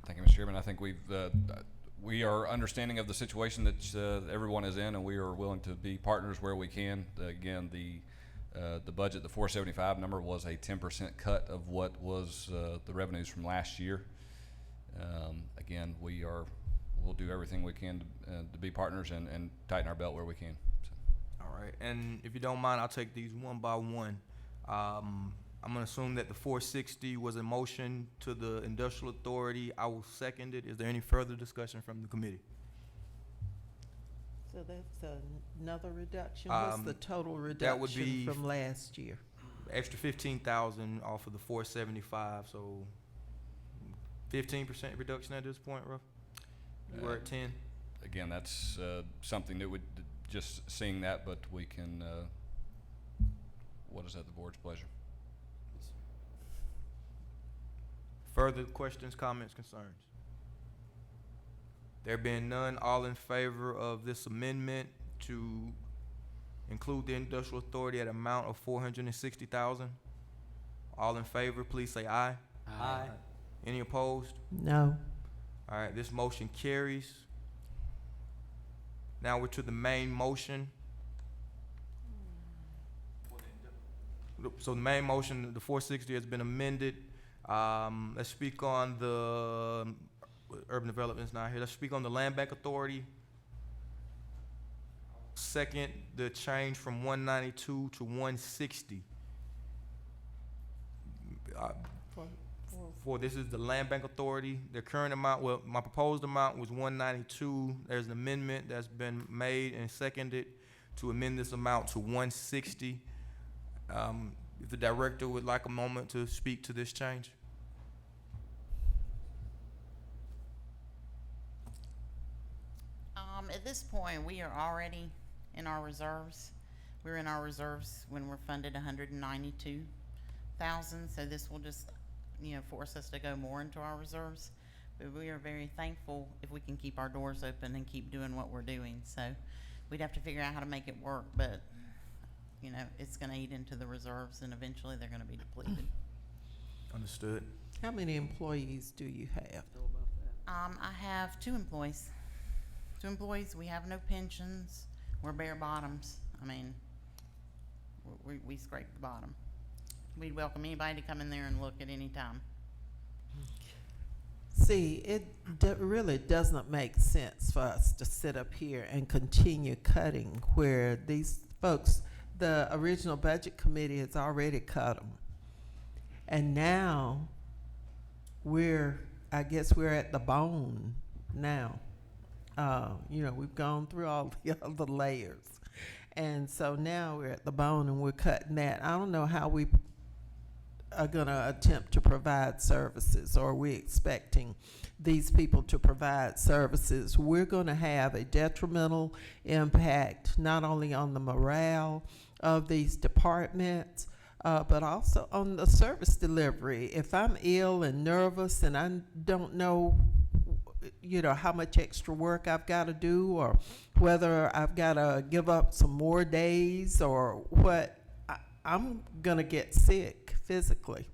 Thank you, Mr. Chairman. I think we are understanding of the situation that everyone is in, and we are willing to be partners where we can. Again, the budget, the 475 number, was a 10% cut of what was the revenues from last year. Again, we'll do everything we can to be partners and tighten our belt where we can. So. All right, and if you don't mind, I'll take these one by one. I'm gonna assume that the 460 was a motion to the Industrial Authority. I will second it. Is there any further discussion from the committee? So that's another reduction? What's the total that would reduction be from last year? Extra 15,000 off of the 475, so 15% reduction at this point, Ruff? You were at 10? Again, that's something that would just seeing that, but we can. What is at the board's pleasure? Further questions, comments, concerns? There being none, all in favor of this amendment to include the Industrial Authority at an amount of 460,000? All in favor, please say aye. Aye. Any opposed? No. All right, this motion carries. Now we're to the main motion. So the main motion, the 460, has been amended. Let's speak on the Urban Development's not here. Let's speak on the Land Bank Authority. Second, the change from 192 to 160. For this is the Land Bank Authority. The current amount, well, my proposed amount was 192. There's an amendment that's been made and seconded to amend this amount to 160. If the director would like a moment to speak to this change. At this point, we are already in our reserves. We're in our reserves when we're funded 192,000, so this will just, force us to go more into our reserves. But we are very thankful if we can keep our doors open and keep doing what we're doing. So we'd have to figure out how to make it work, but it's going to eat into the reserves, and eventually they're going to be depleted. Understood. How many employees do you have? I have 2 employees. 2 employees. We have no pensions. We're bare bottoms. I mean, we scrape the bottom. We'd welcome anybody to come in there and look at any time. See, it really doesn't make sense for us to sit up here and continue cutting where these folks, the original budget committee has already cut them. And now I guess we're at the bone now. We've gone through all the other layers. And so now we're at the bone and we're cutting that. I don't know how we are going to attempt to provide services, or are we expecting these people to provide services? We're going to have a detrimental impact not only on the morale of these departments, but also on the service delivery. If I'm ill and nervous and I don't know how much extra work I've got to do, or whether I've got to give up some more days or what, I'm going to get sick physically.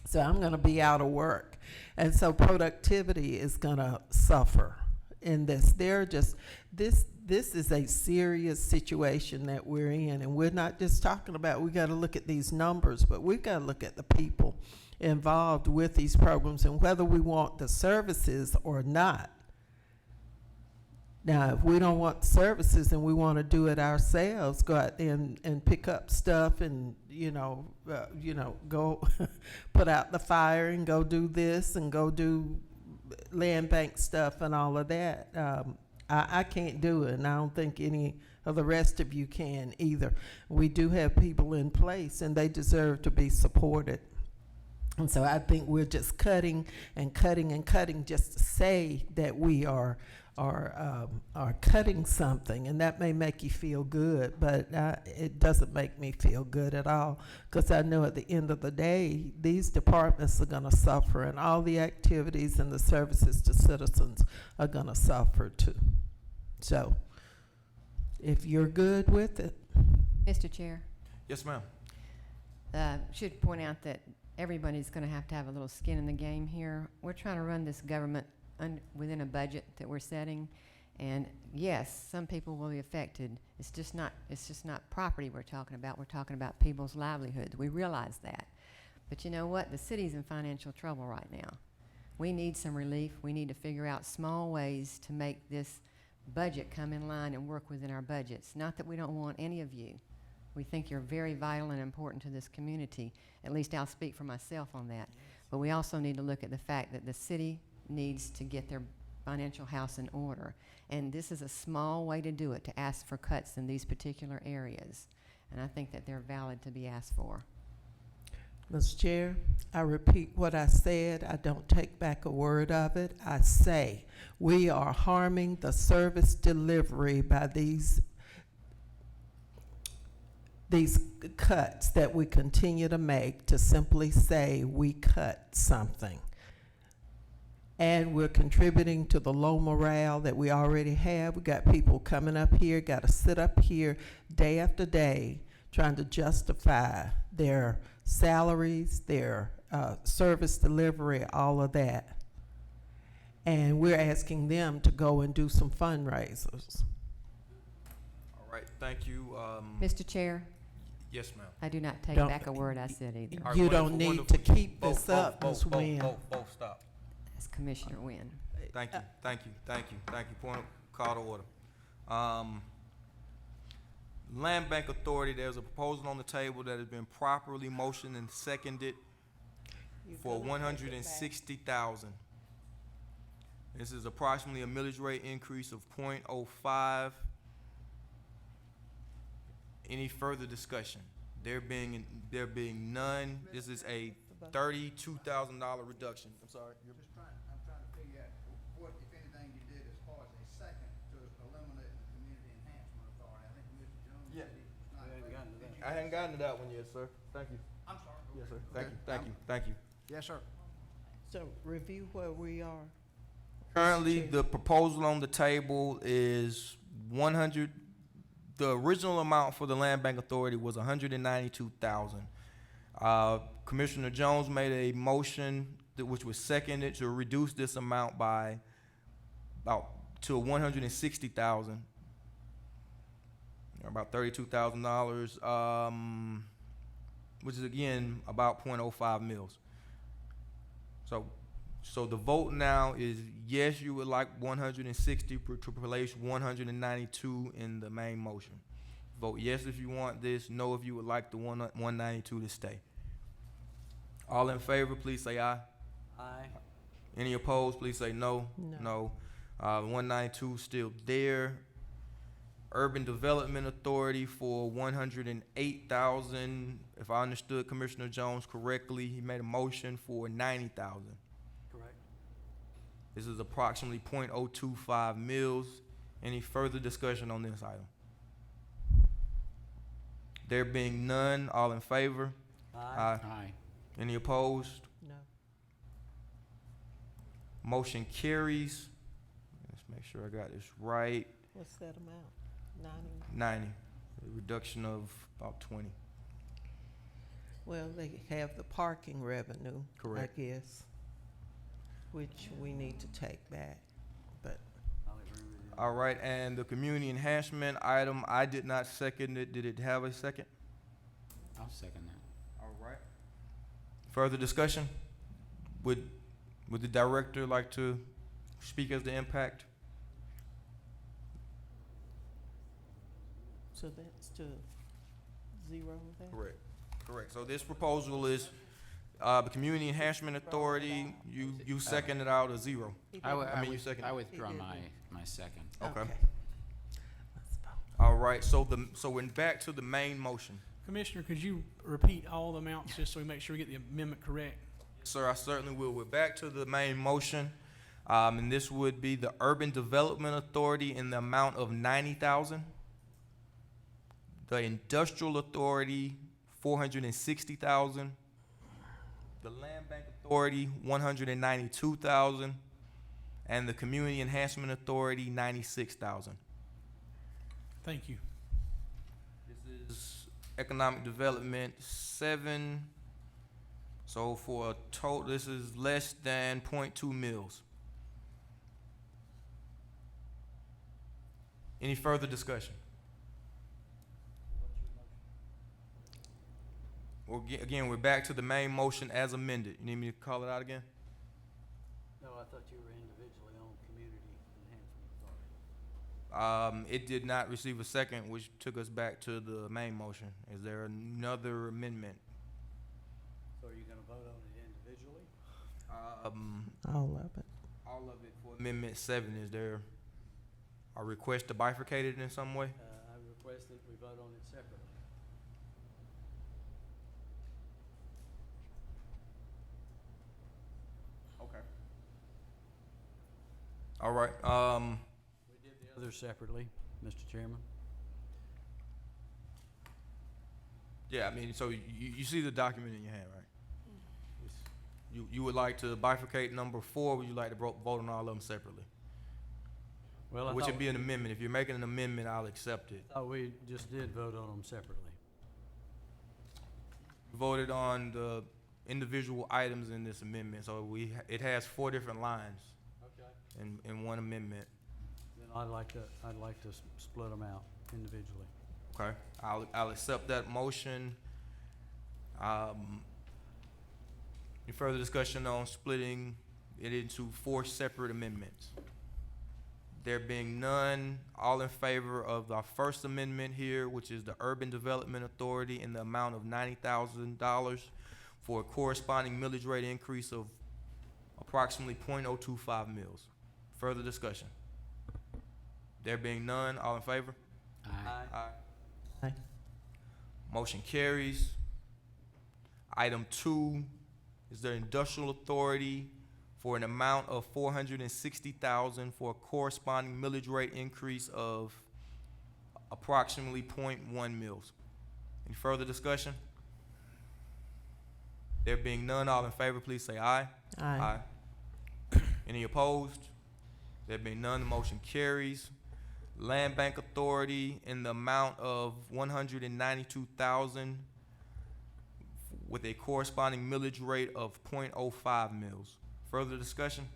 So I'm going to be out of work. And so productivity is going to suffer in this. This is a serious situation that we're in. And we're not just talking about, we got to look at these numbers, but we've got to look at the people involved with these programs and whether we want the services or not. Now, if we don't want services and we want to do it ourselves, go out there and pick up stuff and, go put out the fire and go do this and go do land bank stuff and all of that. I can't do it, and I don't think any of the rest of you can either. We do have people in place, and they deserve to be supported. And so I think we're just cutting and cutting and cutting just to say that we are cutting something, and that may make you feel good, but it doesn't make me feel good at all, because I know at the end of the day, these departments are going to suffer, and all the activities and the services to citizens are going to suffer too. So, if you're good with it. Mr. Chair, Yes, ma'am. should point out that everybody's going to have a little skin in the game here. We're trying to run this government within a budget that we're setting, and yes, some people will be affected. It's just not property we're talking about. We're talking about people's livelihoods. We realize that, but you know what? The city's in financial trouble right now. We need some relief. We need to figure out small ways to make this budget come in line and work within our budgets. Not that we don't want any of you. We think you're very vital and important to this community. At least I'll speak for myself on that. But we also need to look at the fact that the city needs to get their financial house in order. And this is a small way to do it, to ask for cuts in these particular areas. And I think that they're valid to be asked for. Mr. Chair, I repeat what I said. I don't take back a word of it. I say we are harming the service delivery by these cuts that we continue to make, to simply say we cut something. And we're contributing to the low morale that we already have. We got people coming up here, got to sit up here day after day trying to justify their salaries, their service delivery, all of that. And we're asking them to go and do some fundraisers. All right, thank you. Mr. Chair, Yes, ma'am. I do not take Don't- back a word I said either. All right, You wonderful, don't need wonderful. to keep Both, this both, up, both, Ms. both, Wynn. both, stop. That's Commissioner Wynn. Thank you, thank you, thank you, thank you. Point of call to order. Land Bank Authority, there's a proposal on the table that has been properly motioned and seconded for $160,000. This is approximately a millage rate increase of .05. Any further discussion? There being none, this is a $32,000 reduction. I'm sorry. I'm trying to figure out what, if anything, you did as far as a second to eliminate the community enhancement authority. I think Mr. Jones Yeah. said he was not. I hadn't gotten to that one yet, sir. Thank you. I'm sorry. Yes, sir. Okay. Thank you, thank you. Yes, sir. So review where we are. Currently, the proposal on the table is 100, the original amount for the Land Bank Authority was 192,000. Commissioner Jones made a motion which was seconded to reduce this amount by to 160,000. About $32,000, which is again about .05 mils. So the vote now is yes, you would like 160 to replace 192 in the main motion. Vote yes if you want this, no if you would like the 192 to stay. All in favor, please say aye. Aye. Any opposed, please say no. No. 192 still there. Urban Development Authority for 108,000. If I understood Commissioner Jones correctly, he made a motion for 90,000. Correct. This is approximately .025 mils. Any further discussion on this item? There being none, all in favor? Aye. Aye. Any opposed? No. Motion carries. Let's make sure I got this right. What's that amount? 90? 90. A reduction of about 20. Well, they have the parking revenue, Correct. I guess, which we need to take back. But I'll agree with you. All right, and the community enhancement item, I did not second it. Did it have a second? I'll second that. All right. Further discussion? Would the director like to speak as the impact? So that's to zero that? Correct. So this proposal is, the Community Enhancement Authority, you seconded out a zero. He I didn't. mean, you second- I withdraw did. my second. Okay. Let's vote. All right, so we're back to the main motion. Commissioner, could you repeat all the amounts just so we make sure we get the amendment correct? Sir, I certainly will. We're back to the main motion, and this would be the Urban Development Authority in the amount of 90,000. The Industrial Authority, 460,000. The Land Bank Authority, 192,000, and the Community Enhancement Authority, 96,000. Thank you. This is Economic Development 7. So for a total, this is less than 0.2 mils. Any further discussion? Well, again, we're back to the main motion as amended. You need me to call it out again? No, I thought you were individually on Community Enhancement Authority. It did not receive a second, which took us back to the main motion. Is there another amendment? So are you gonna vote on it individually? All of it. All of it for Amendment 7. Is there a request to bifurcate it in some way? I request that we vote on it separately. Okay. All right, We did the others separately, Mr. Chairman. yeah, I mean, so you see the document in your hand, right? You would like to bifurcate number 4, or would you like to vote on all of them separately? Well, Which would be an amendment. If you're making an amendment, I'll accept it. thought we just did vote on them separately. Voted on the individual items in this amendment, so it has 4 different lines Okay. in one amendment. Then I'd like to split them out individually. Okay, I'll accept that motion. Any further discussion on splitting it into 4 separate amendments? There being none, all in favor of our first amendment here, which is the Urban Development Authority in the amount of $90,000 for a corresponding millage rate increase of approximately 0.025 mils. Further discussion? There being none, all in favor? Aye. Aye. Aye. Motion carries. Item 2 is the Industrial Authority for an amount of $460,000 for a corresponding millage rate increase of approximately 0.1 mils. Any further discussion? There being none, all in favor, please say aye. Aye. Any opposed? There being none, the motion carries. Land Bank Authority in the amount of $192,000 with a corresponding millage rate of 0.05 mils. Further discussion?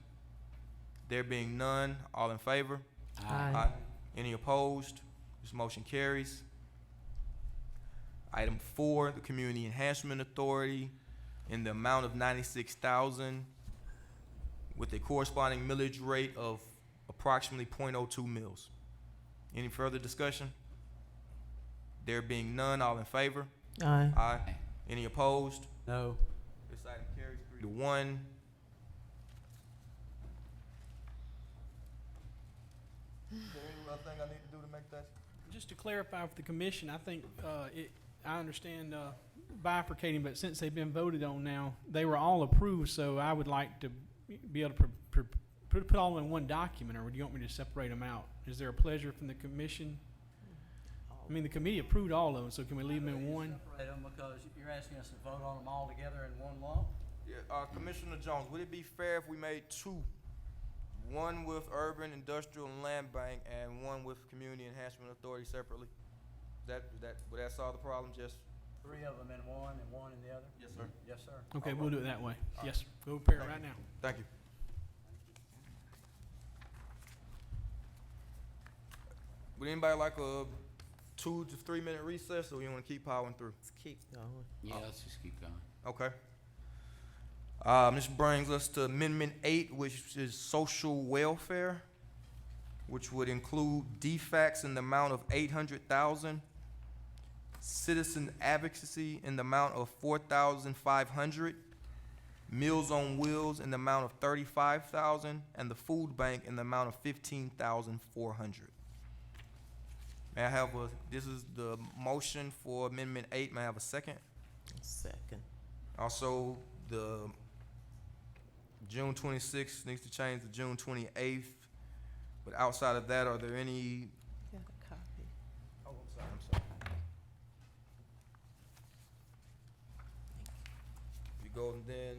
There being none, all in favor? Aye. Any opposed? This motion carries. Item 4, the Community Enhancement Authority in the amount of $96,000 with a corresponding millage rate of approximately 0.02 mils. Any further discussion? There being none, all in favor? Aye. Aye. Any opposed? No. This item carries 3-1. Is there any other thing I need to do to make that? Just to clarify for the commission, I think, I understand, bifurcating, but since they've been voted on now, they were all approved, so I would like to be able to put all in one document, or do you want me to separate them out? Is there a pleasure from the commission? I mean, the committee approved all of them, so can we leave them in one? Separate them because you're asking us to vote on them all together in one lump? Yeah, Commissioner Jones, would it be fair if we made 2? One with Urban, Industrial, and Land Bank, and one with Community Enhancement Authority separately? Would that solve the problem? Just 3 of them in one and one in the other? Yes, sir. Yes, sir. Okay, we'll do it that way. Yes, go prepare it right now. Thank you. Would anybody like a 2 to 3 minute recess, or you want to keep powering through? Let's keep going. Yeah, let's just keep going. Okay. This brings us to Amendment 8, which is social welfare, which would include defects in the amount of $800,000 citizen advocacy in the amount of $4,500, Meals on Wheels in the amount of $35,000, and the food bank in the amount of $15,400. May I have this is the motion for Amendment 8. May I have a second? Second. Also, the June 26th needs to change to June 28th. But outside of that, are there any? Got a copy. Oh, I'm sorry. You go and then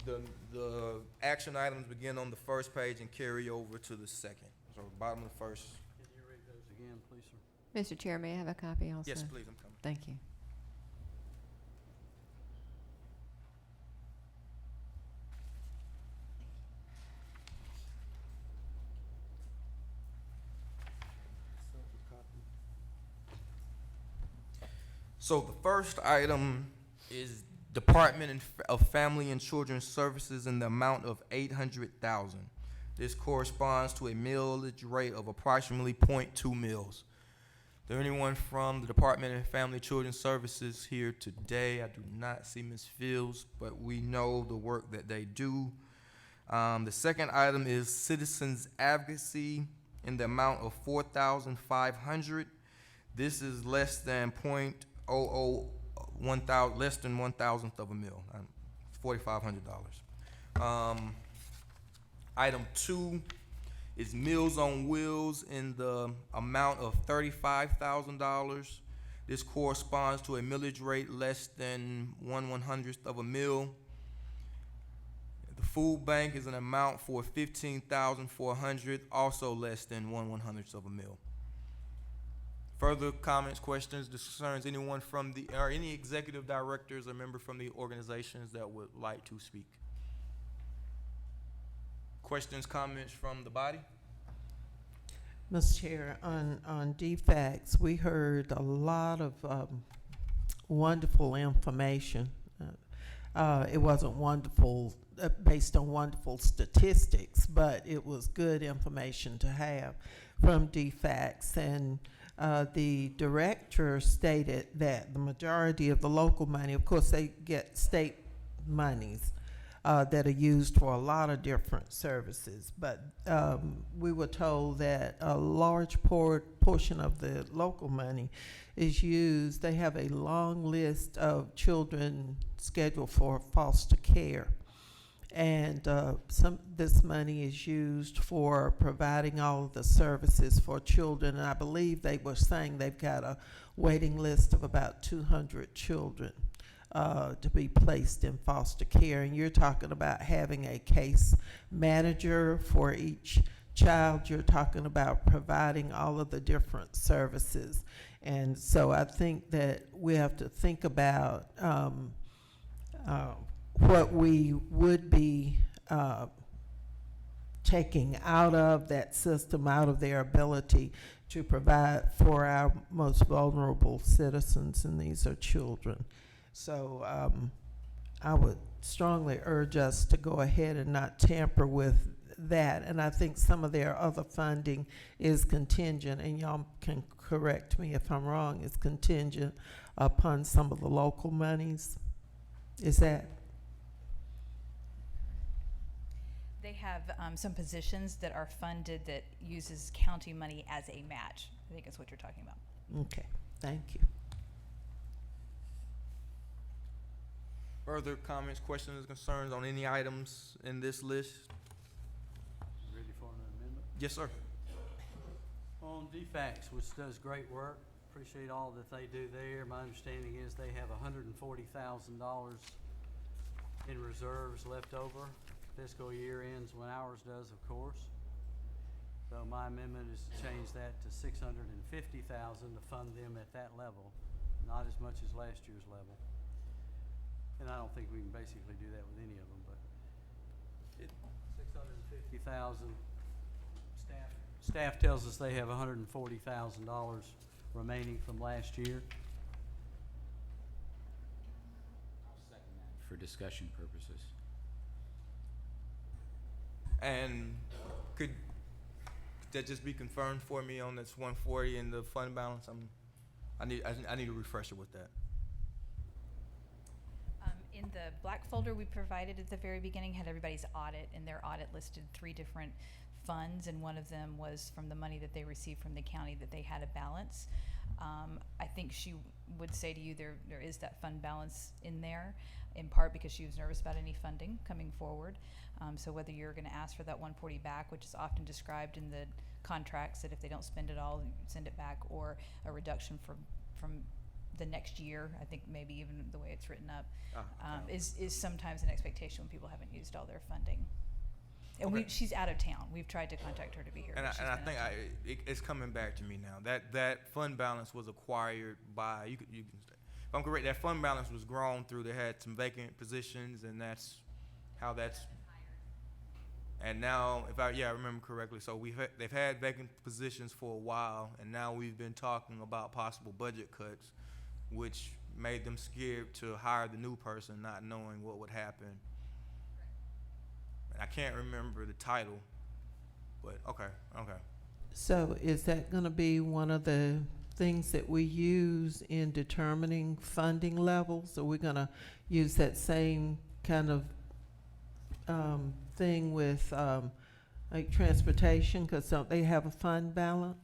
the action items begin on the first page and carry over to the second. So bottom of the first. Can you read those again, please, sir? Mr. Chair, may I have a copy also? Yes, please, I'm coming. Thank you. So the first item is Department of Family and Children's Services in the amount of $800,000. This corresponds to a millage rate of approximately 0.2 mils. Is there anyone from the Department of Family and Children's Services here today? I do not see Ms. Fields, but we know the work that they do. The second item is Citizens Advocacy in the amount of $4,500. This is less than less than 1,000th of a mil, $4,500. Item 2 is Meals on Wheels in the amount of $35,000. This corresponds to a millage rate less than 1/100th of a mil. The food bank is an amount for $15,400, also less than 1/100th of a mil. Further comments, questions, concerns, anyone from or any executive directors or member from the organizations that would like to speak? Questions, comments from the body? Mr. Chair, on DFACS, we heard a lot of wonderful information. It wasn't wonderful based on wonderful statistics, but it was good information to have from DFACS. And the director stated that the majority of the local money, of course, they get state monies that are used for a lot of different services, but we were told that a large portion of the local money is used. They have a long list of children scheduled for foster care. And this money is used for providing all of the services for children. And I believe they were saying they've got a waiting list of about 200 children to be placed in foster care. And you're talking about having a case manager for each child. You're talking about providing all of the different services. And so I think that we have to think about what we would be taking out of that system, out of their ability to provide for our most vulnerable citizens, and these are children. So I would strongly urge us to go ahead and not tamper with that. And I think some of their other funding is contingent, and y'all can correct me if I'm wrong, is contingent upon some of the local monies. Is that? They have some positions that are funded that uses county money as a match. I think that's what you're talking about. Okay, thank you. Further comments, questions, concerns on any items in this list? Ready for an amendment? Yes, sir. On DFACS, which does great work, appreciate all that they do there. My understanding is they have $140,000 in reserves left over. Fiscal year ends when ours does, of course. So my amendment is to change that to $650,000 to fund them at that level, not as much as last year's level. And I don't think we can basically do that with any of them, but $650,000. Staff tells us they have $140,000 remaining from last year. I'll second that for discussion purposes. And could that just be confirmed for me on this 140 and the fund balance? I need a refresher with that. In the black folder we provided at the very beginning had everybody's audit, and their audit listed 3 different funds, and one of them was from the money that they received from the county that they had a balance. I think she would say to you there is that fund balance in there, in part because she was nervous about any funding coming forward. So whether you're going to ask for that 140 back, which is often described in the contracts that if they don't spend it all, you send it back, or a reduction from the next year, I think maybe even the way it's written up, is sometimes an expectation when people haven't used all their funding. And Okay. she's out of town. We've tried to contact her to be here. And but she's I been think out of town. it's coming back to me now. That fund balance was acquired by, you can say, if I'm correct, that fund balance was grown through, they had some vacant positions, and that's how that's. And now, I remember correctly, so they've had vacant positions for a while, and now we've been talking about possible budget cuts, which made them scared to hire the new person, not knowing what would happen. And I can't remember the title, but okay. So is that gonna be one of the things that we use in determining funding levels? Are we gonna use that same kind of thing with like transportation, because don't they have a fund balance?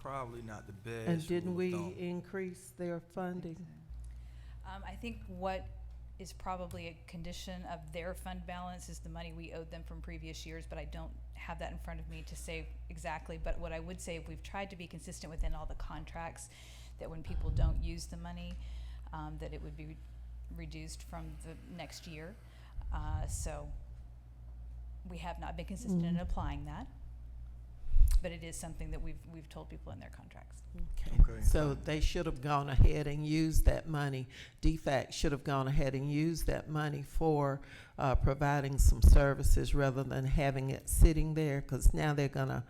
Probably not the best. And didn't rule we of thumb. increase their funding? I think what is probably a condition of their fund balance is the money we owed them from previous years, but I don't have that in front of me to say exactly. But what I would say, we've tried to be consistent within all the contracts, that when people don't use the money, that it would be reduced from the next year. So we have not been consistent in applying that, but it is something that we've told people in their contracts. Okay. So they should have gone ahead and used that money. DFAC should have gone ahead and used that money for providing some services rather than having it sitting there, because now they're gonna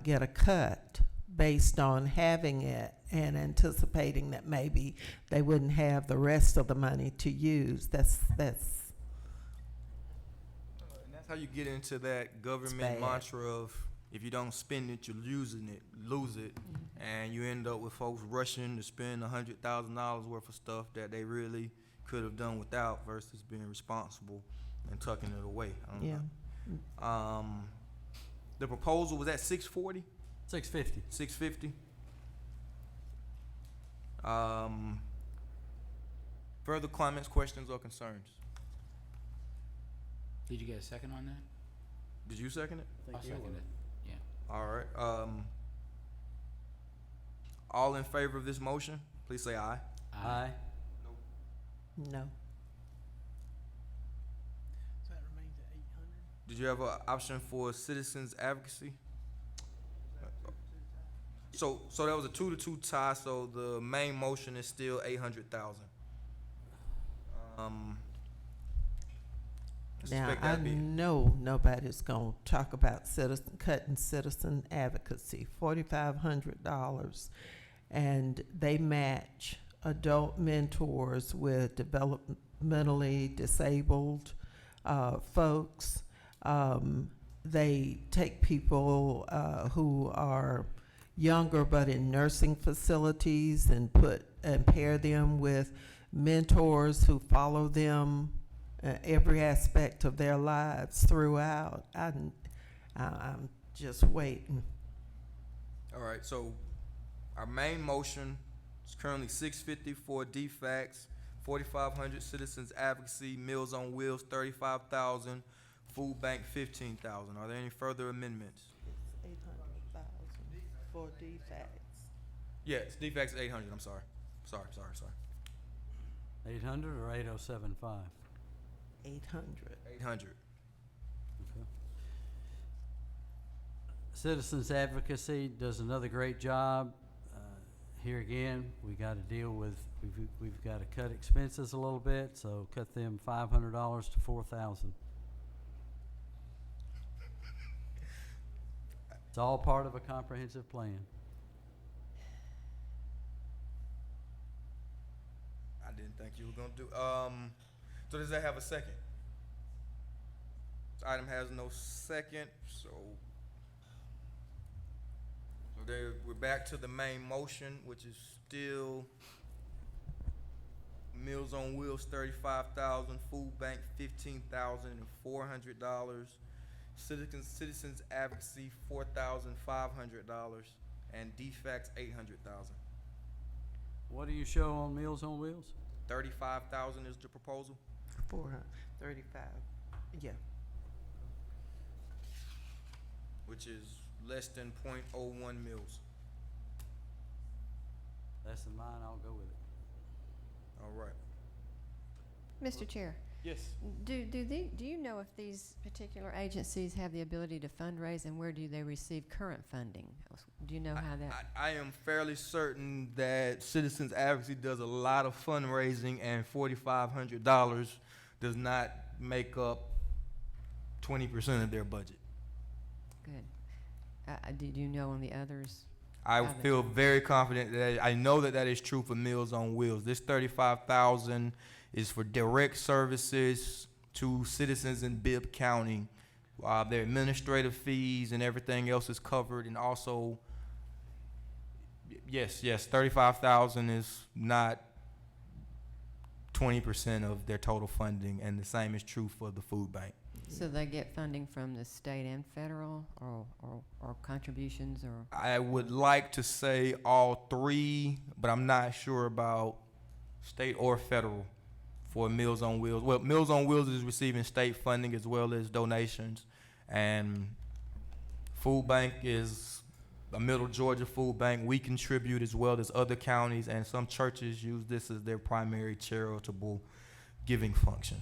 get a cut based on having it and anticipating that maybe they wouldn't have the rest of the money to use. That's And that's how you get into that government bad. mantra of, if you don't spend it, you're lose it, and you end up with folks rushing to spend $100,000 worth of stuff that they really could have done without, versus being responsible and tucking it away. I don't yeah. know. The proposal was at 640, 650. 650. Further comments, questions, or concerns? Did you get a second on that? Did you second it? I'll second it. Yeah. All right. All in favor of this motion, please say aye. Aye. No. So that remains at 800. Did you have an option for citizens advocacy? So that was a 2-2 tie. So the main motion is still 800,000. Now, I know nobody's gonna talk about cutting citizen advocacy, $4,500, and they match adult mentors with developmentally disabled folks. They take people who are younger but in nursing facilities and pair them with mentors who follow them every aspect of their lives throughout. I'm just waiting. All right. So our main motion is currently 650 for DFACs, 4,500 citizens advocacy, Meals on Wheels 35,000, food bank 15,000. Are there any further amendments? It's 800,000 for DFACs. Yes, DFACs 800. I'm sorry. Sorry. 800 or 8075? 800. 800. Okay. Citizens Advocacy does another great job. Here again, we got to deal with, we've got to cut expenses a little bit, so cut them $500 to $4,000. It's all part of a comprehensive plan. I didn't think you were gonna do. So does that have a second? This item has no second, so We're back to the main motion, which is still Meals on Wheels, $35,000, Food Bank, $15,400, Citizens Advocacy, $4,500, and DFACS, $800,000. What do you show on Meals on Wheels? 35,000 is the proposal. 435, yeah. Which is less than .01 mils. Less than mine, I'll go with it. All right. Mr. Chair, Yes. do you know if these particular agencies have the ability to fundraise, and where do they receive current funding? Do you know how that? I am fairly certain that Citizens Advocacy does a lot of fundraising, and $4,500 does not make up 20% of their budget. Good. Did you know on the others? I Got it. feel very confident that I know that that is true for Meals on Wheels. This $35,000 is for direct services to citizens in Bibb County. Their administrative fees and everything else is covered, and also, yes, $35,000 is not 20% of their total funding, and the same is true for the food bank. So they get funding from the state and federal, or contributions, or? I would like to say all three, but I'm not sure about state or federal for Meals on Wheels. Well, Meals on Wheels is receiving state funding as well as donations, and Food Bank is a Middle Georgia food bank. We contribute as well as other counties, and some churches use this as their primary charitable giving function.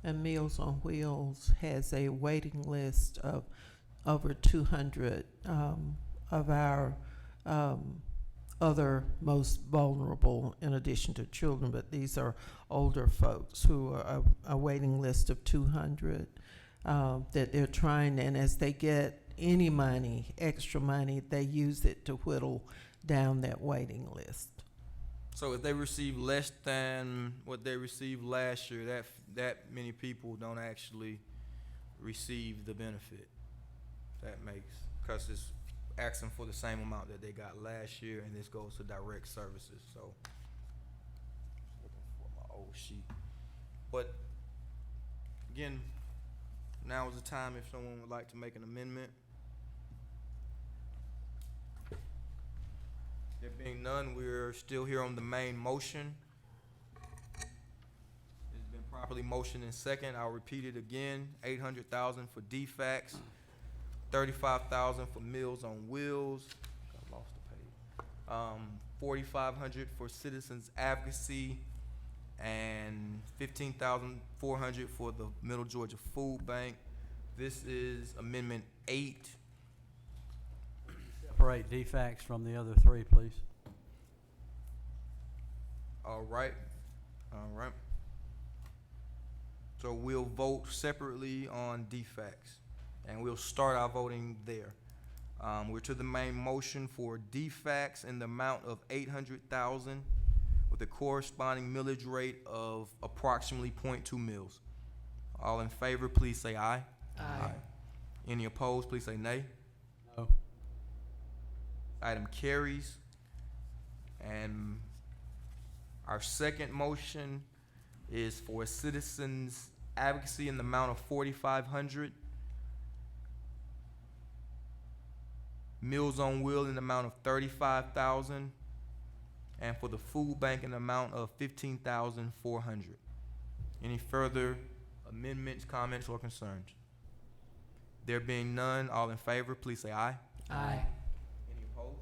And Meals on Wheels has a waiting list of over 200 of our other most vulnerable, in addition to children, but these are older folks who are a waiting list of 200 that they're trying, and as they get any money, extra money, they use it to whittle down that waiting list. So if they receive less than what they received last year, that many people don't actually receive the benefit. That makes, because it's asking for the same amount that they got last year, and this goes to direct services. So, looking for my old sheet. But again, now is the time if someone would like to make an amendment. There being none, we're still here on the main motion. It's been properly motioned and second. I'll repeat it again. $800,000 for DFACS, $35,000 for Meals on Wheels. I lost the page. $4,500 for Citizens Advocacy, and $15,400 for the Middle Georgia Food Bank. This is Amendment 8. Separate DFACS from the other three, please. All right. So we'll vote separately on DFACS, and we'll start our voting there. We're to the main motion for DFACS in the amount of $800,000 with a corresponding millage rate of approximately .2 mils. All in favor, please say aye. Aye. Any opposed, please say nay. No. Item carries. And our second motion is for Citizens Advocacy in the amount of $4,500. Meals on Wheels in the amount of $35,000. And for the food bank in the amount of $15,400. Any further amendments, comments, or concerns? There being none, all in favor, please say aye. Aye. Any opposed?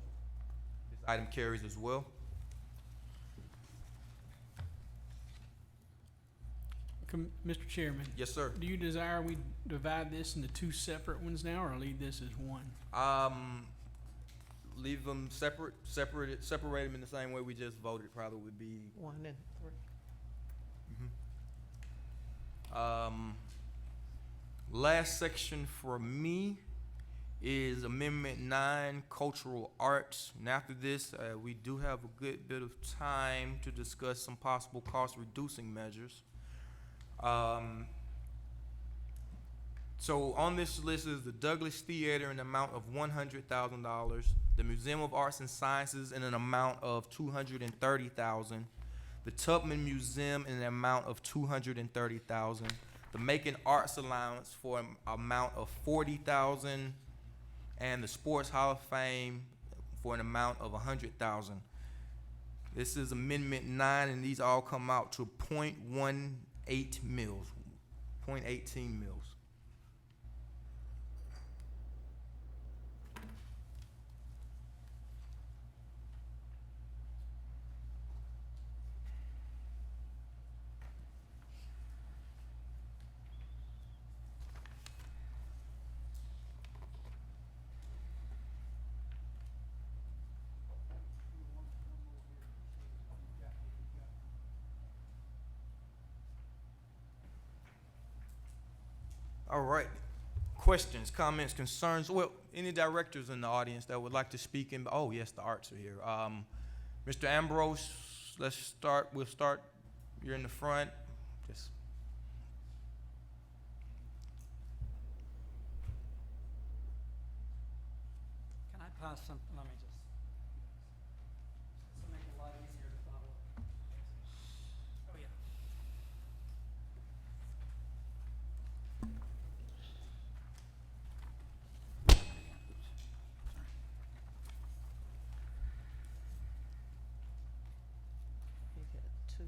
This item carries as well. Mr. Chairman, Yes, sir. do you desire we divide this into two separate ones now, or leave this as one? Leave them separate them in the same way we just voted. Probably would be 1 and 3. last section for me is Amendment 9, Cultural Arts. And after this, we do have a good bit of time to discuss some possible cost-reducing measures. So on this list is the Douglas Theater in an amount of $100,000, the Museum of Arts and Sciences in an amount of $230,000, the Tubman Museum in an amount of $230,000, the Macon Arts Allowance for an amount of $40,000, and the Sports Hall of Fame for an amount of $100,000. This is Amendment 9, and these all come out to 0.18 mils, 0.18 mils. All right. Questions, comments, concerns? Well, any directors in the audience that would like to speak in? Oh, yes, the arts are here. Mr. Ambrose, let's start. We'll start. You're in the front. Just. Can I pass something? Let me just. This will make it a lot easier to follow. Oh, yeah. You got two.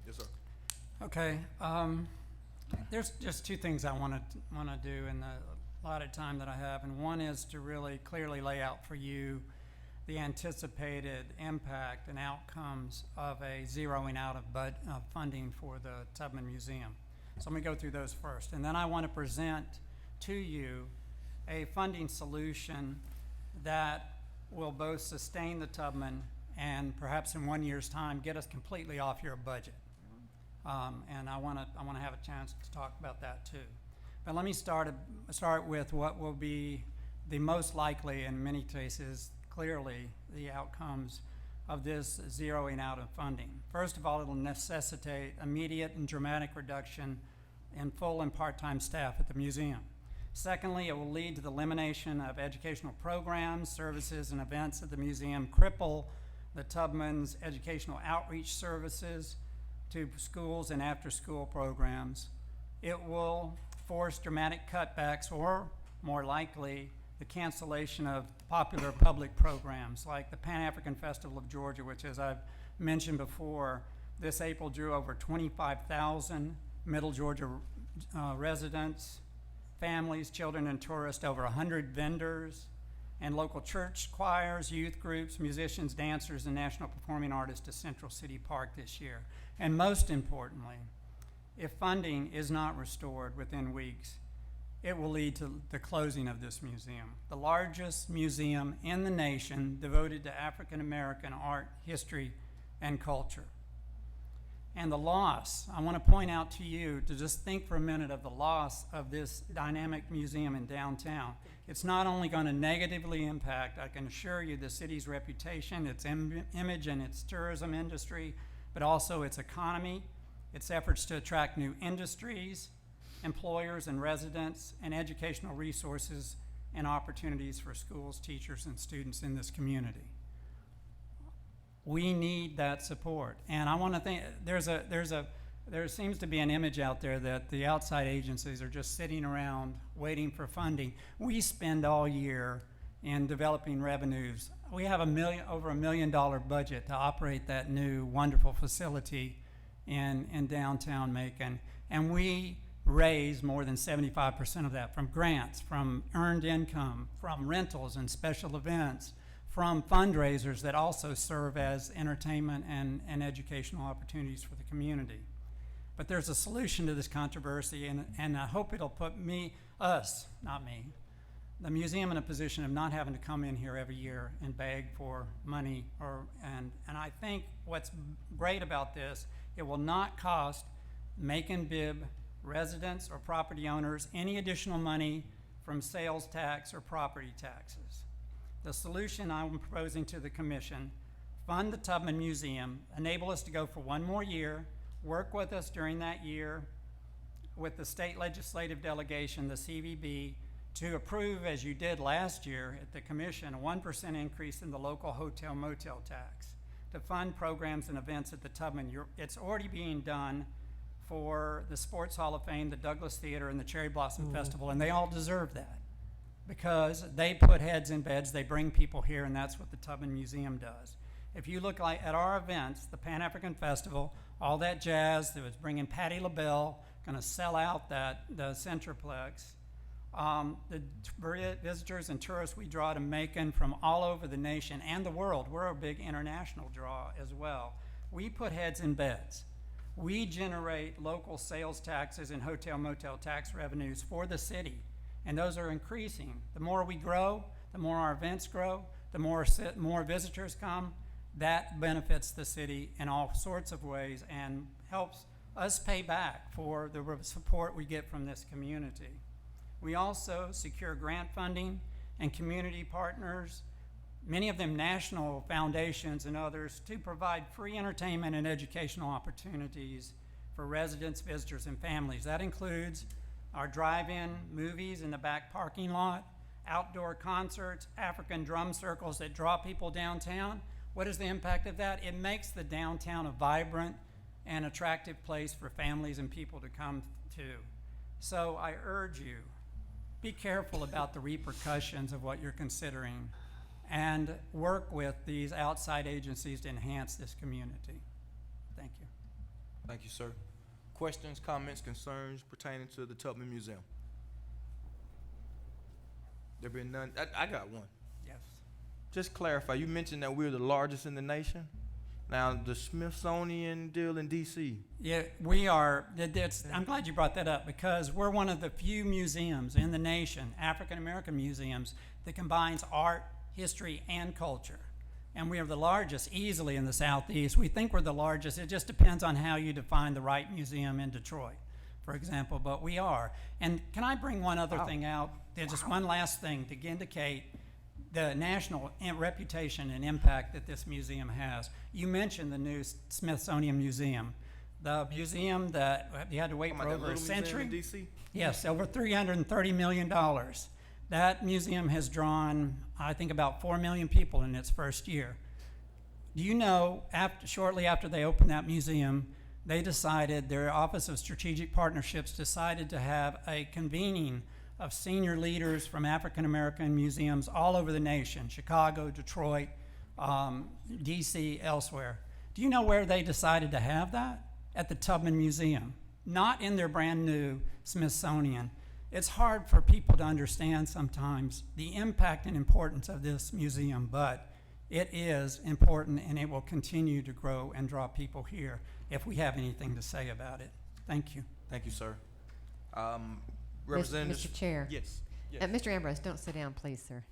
Yes, sir. Okay, there's just two things I want to do in the allotted time that I have, and one is to really clearly lay out for you the anticipated impact and outcomes of a zeroing out of funding for the Tubman Museum. So let me go through those first, and then I want to present to you a funding solution that will both sustain the Tubman and perhaps in 1 year's time get us completely off your budget. And I want to have a chance to talk about that too. But let me start with what will be the most likely, in many cases, clearly the outcomes of this zeroing out of funding. First of all, it'll necessitate immediate and dramatic reduction in full and part-time staff at the museum. Secondly, it will lead to the elimination of educational programs, services, and events at the museum, cripple the Tubman's educational outreach services to schools and after-school programs. It will force dramatic cutbacks or, more likely, the cancellation of popular public programs like the Pan-African Festival of Georgia, which, as I've mentioned before, this April drew over 25,000 Middle Georgia residents, families, children, and tourists, over 100 vendors, and local church choirs, youth groups, musicians, dancers, and national performing artists to Central City Park this year. And most importantly, if funding is not restored within weeks, it will lead to the closing of this museum, the largest museum in the nation devoted to African American art, history, and culture. And the loss, I want to point out to you to just think for a minute of the loss of this dynamic museum in downtown. It's not only going to negatively impact, I can assure you, the city's reputation, its image, and its tourism industry, but also its economy, its efforts to attract new industries, employers and residents, and educational resources and opportunities for schools, teachers, and students in this community. We need that support. And I want to think, there seems to be an image out there that the outside agencies are just sitting around waiting for funding. We spend all year in developing revenues. We have over $1 million budget to operate that new wonderful facility in downtown Macon. And we raise more than 75% of that from grants, from earned income, from rentals and special events, from fundraisers that also serve as entertainment and educational opportunities for the community. But there's a solution to this controversy, and I hope it'll put us, not me, the museum in a position of not having to come in here every year and beg for money, and I think what's great about this, it will not cost Macon-Bibb residents or property owners any additional money from sales tax or property taxes. The solution I'm proposing to the commission: fund the Tubman Museum, enable us to go for one more year, work with us during that year with the state legislative delegation, the CVB, to approve, as you did last year at the commission, a 1% increase in the local hotel motel tax to fund programs and events at the Tubman. It's already being done for the Sports Hall of Fame, the Douglas Theater, and the Cherry Blossom Festival, and they all deserve that because they put heads in beds, they bring people here, and that's what the Tubman Museum does. If you look at our events, the Pan-African Festival, all that jazz that was bringing Patti LaBelle, going to sell out the Centreplex. The visitors and tourists we draw to Macon from all over the nation and the world. We're a big international draw as well. We put heads in beds. We generate local sales taxes and hotel motel tax revenues for the city, and those are increasing. The more we grow, the more our events grow, the more visitors come. That benefits the city in all sorts of ways and helps us pay back for the support we get from this community. We also secure grant funding and community partners, many of them national foundations and others, to provide free entertainment and educational opportunities for residents, visitors, and families. That includes our drive-in movies in the back parking lot, outdoor concerts, African drum circles that draw people downtown. What is the impact of that? It makes the downtown a vibrant and attractive place for families and people to come to. So I urge you, be careful about the repercussions of what you're considering and work with these outside agencies to enhance this community. Thank you. Thank you, sir. Questions, comments, concerns pertaining to the Tubman Museum? There been none? I got one. Yes. Just clarify, you mentioned that we're the largest in the nation. Now, the Smithsonian deal in D.C. Yeah, we are. I'm glad you brought that up because we're one of the few museums in the nation, African American museums, that combines art, history, and culture. And we are the largest easily in the Southeast. We think we're the largest. It just depends on how you define the right museum in Detroit, for example, but we are. And can I bring one other thing out? There's just one last thing to indicate the national reputation and impact that this museum has. You mentioned the new Smithsonian Museum. The museum that you had to wait for over a century. DC? Yes, over $330 million. That museum has drawn, I think, about 4 million people in its first year. Do you know, shortly after they opened that museum, they decided, their Office of Strategic Partnerships decided to have a convening of senior leaders from African American museums all over the nation, Chicago, Detroit, DC, elsewhere. Do you know where they decided to have that? At the Tubman Museum, not in their brand new Smithsonian. It's hard for people to understand sometimes the impact and importance of this museum, but it is important and it will continue to grow and draw people here if we have anything to say about it. Thank you. Thank you, sir. Representative. Mr. Chair. Yes. Mr. Ambrose, don't sit down, please, sir.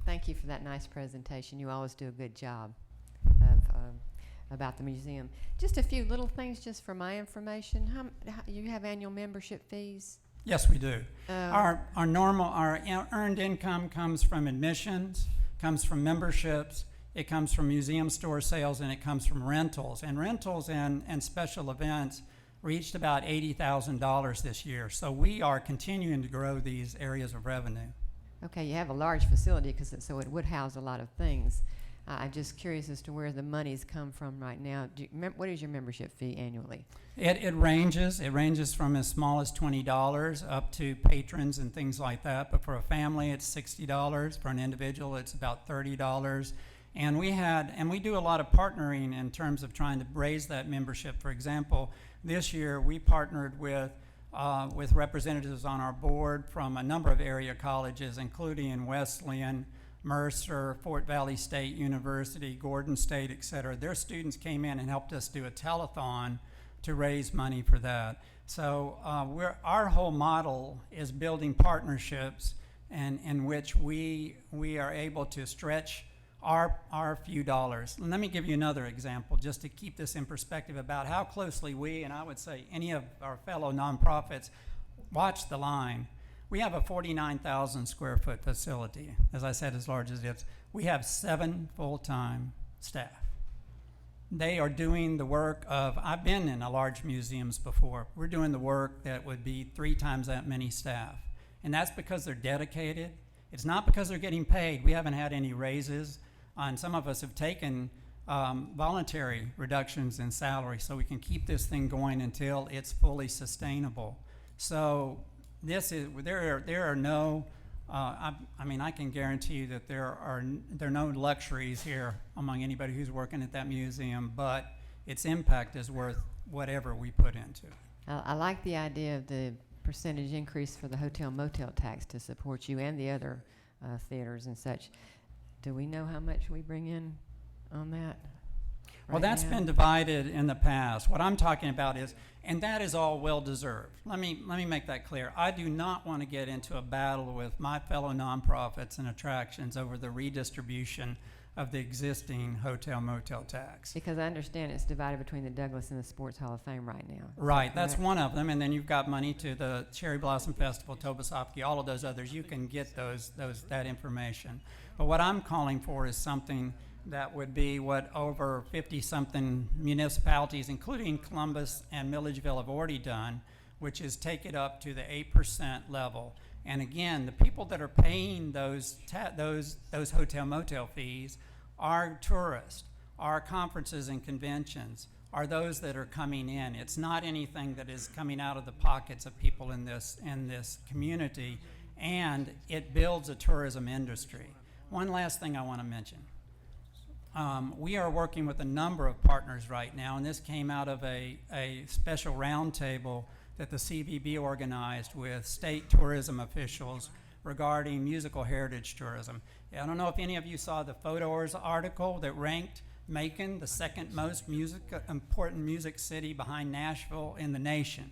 Thank you for that nice presentation. You always do a good job about the museum. Just a few little things just for my information. How you have annual membership fees? Yes, we do. Our earned income comes from admissions, comes from memberships, it comes from museum store sales, and it comes from rentals. And rentals and special events reached about $80,000 this year. So we are continuing to grow these areas of revenue. Okay, you have a large facility so it would house a lot of things. I'm just curious as to where the monies come from right now. What is your membership fee annually? It ranges. It ranges from as small as $20 up to patrons and things like that. But for a family, it's $60. For an individual, it's about $30. And we do a lot of partnering in terms of trying to raise that membership. For example, this year we partnered with representatives on our board from a number of area colleges, including Wesleyan, Mercer, Fort Valley State University, Gordon State, et cetera. Their students came in and helped us do a telethon to raise money for that. So our whole model is building partnerships and in which we are able to stretch our few dollars. Let me give you another example just to keep this in perspective about how closely we, and I would say any of our fellow nonprofits, watch the line. We have a 49,000 square foot facility, as I said, as large as it is. We have 7 full-time staff. They are doing the work of, I've been in a large museums before. We're doing the work that would be 3 times that many staff. And that's because they're dedicated. It's not because they're getting paid. We haven't had any raises. And some of us have taken voluntary reductions in salary so we can keep this thing going until it's fully sustainable. So there are no, I mean, I can guarantee you that there are no luxuries here among anybody who's working at that museum, but its impact is worth whatever we put into it. I like the idea of the percentage increase for the hotel motel tax to support you and the other theaters and such. Do we know how much we bring in on that? Well, right that's now? been divided in the past. What I'm talking about is, and that is all well deserved. Let me make that clear. I do not want to get into a battle with my fellow nonprofits and attractions over the redistribution of the existing hotel motel tax. Because I understand it's divided between the Douglas and the Sports Hall of Fame right now. Is that Right, that's correct? one of them, and then you've got money to the Cherry Blossom Festival, Tobesopke, all of those others. You can get that information. But what I'm calling for is something that would be what over 50-something municipalities, including Columbus and Milledgeville, have already done, which is take it up to the 8% level. And again, the people that are paying those hotel motel fees are tourists, are conferences and conventions, are those that are coming in. It's not anything that is coming out of the pockets of people in this community, and it builds a tourism industry. One last thing I want to mention. We are working with a number of partners right now, and this came out of a special roundtable that the CVB organized with state tourism officials regarding musical heritage tourism. I don't know if any of you saw the Photoers article that ranked Macon the second most important music city behind Nashville in the nation.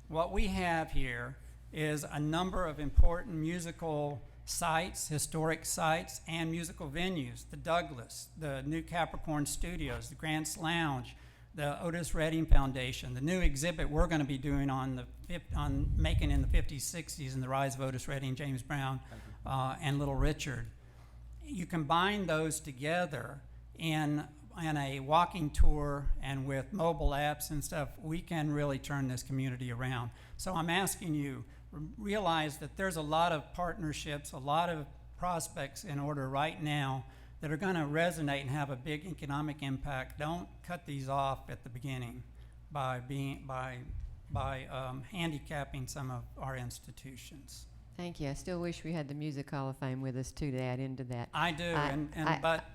What we have here is a number of important musical sites, historic sites, and musical venues. The Douglas, the new Capricorn Studios, the Grant's Lounge, the Otis Redding Foundation, the new exhibit we're going to be doing on Macon in the 50s, 60s, and the rise of Otis Redding, James Brown, and Little Richard. You combine those together in a walking tour and with mobile apps and stuff, we can really turn this community around. So I'm asking you, realize that there's a lot of partnerships, a lot of prospects in order right now that are going to resonate and have a big economic impact. Don't cut these off at the beginning by handicapping some of our institutions. Thank you. I still wish we had the Music Hall of Fame with us too to add into that. I do,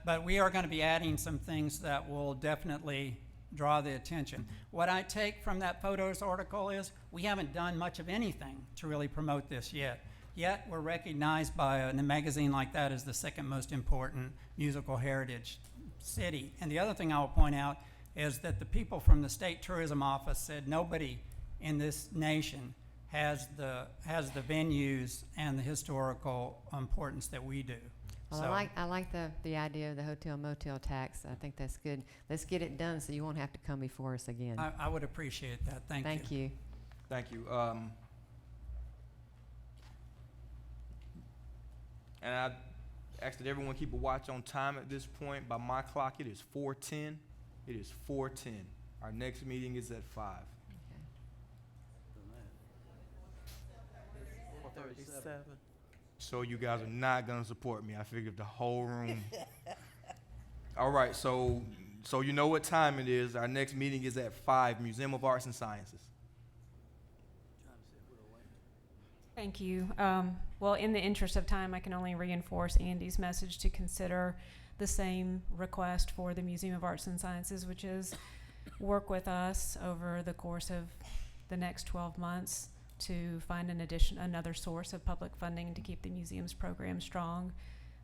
but we are going to be adding some things that will definitely draw the attention. What I take from that Photos article is we haven't done much of anything to really promote this yet. Yet we're recognized by a magazine like that as the second most important musical heritage city. And the other thing I will point out is that the people from the State Tourism Office said nobody in this nation has the venues and the historical importance that we do. Well, So- I like the idea of the hotel motel tax. I think that's good. Let's get it done so you won't have to come before us again. I would appreciate that. Thank you. Thank you. Thank you. And I ask that everyone keep a watch on time at this point. By my clock, it is 4:10. It is 4:10. Our next meeting is at 5. So you guys are not gonna support me. I figured the whole room. All right, so you know what time it is. Our next meeting is at 5, Museum of Arts and Sciences. Thank you. Well, in the interest of time, I can only reinforce Andy's message to consider the same request for the Museum of Arts and Sciences, which is work with us over the course of the next 12 months to find another source of public funding to keep the museum's program strong.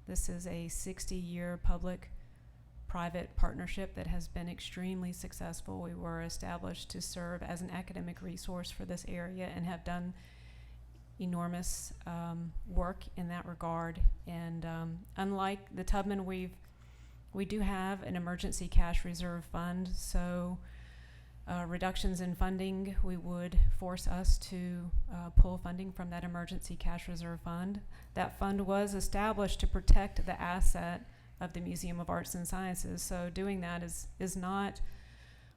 This is a 60-year public-private partnership that has been extremely successful. We were established to serve as an academic resource for this area and have done enormous work in that regard. And unlike the Tubman, we do have an emergency cash reserve fund, so reductions in funding, we would force us to pull funding from that emergency cash reserve fund. That fund was established to protect the asset of the Museum of Arts and Sciences, so doing that is not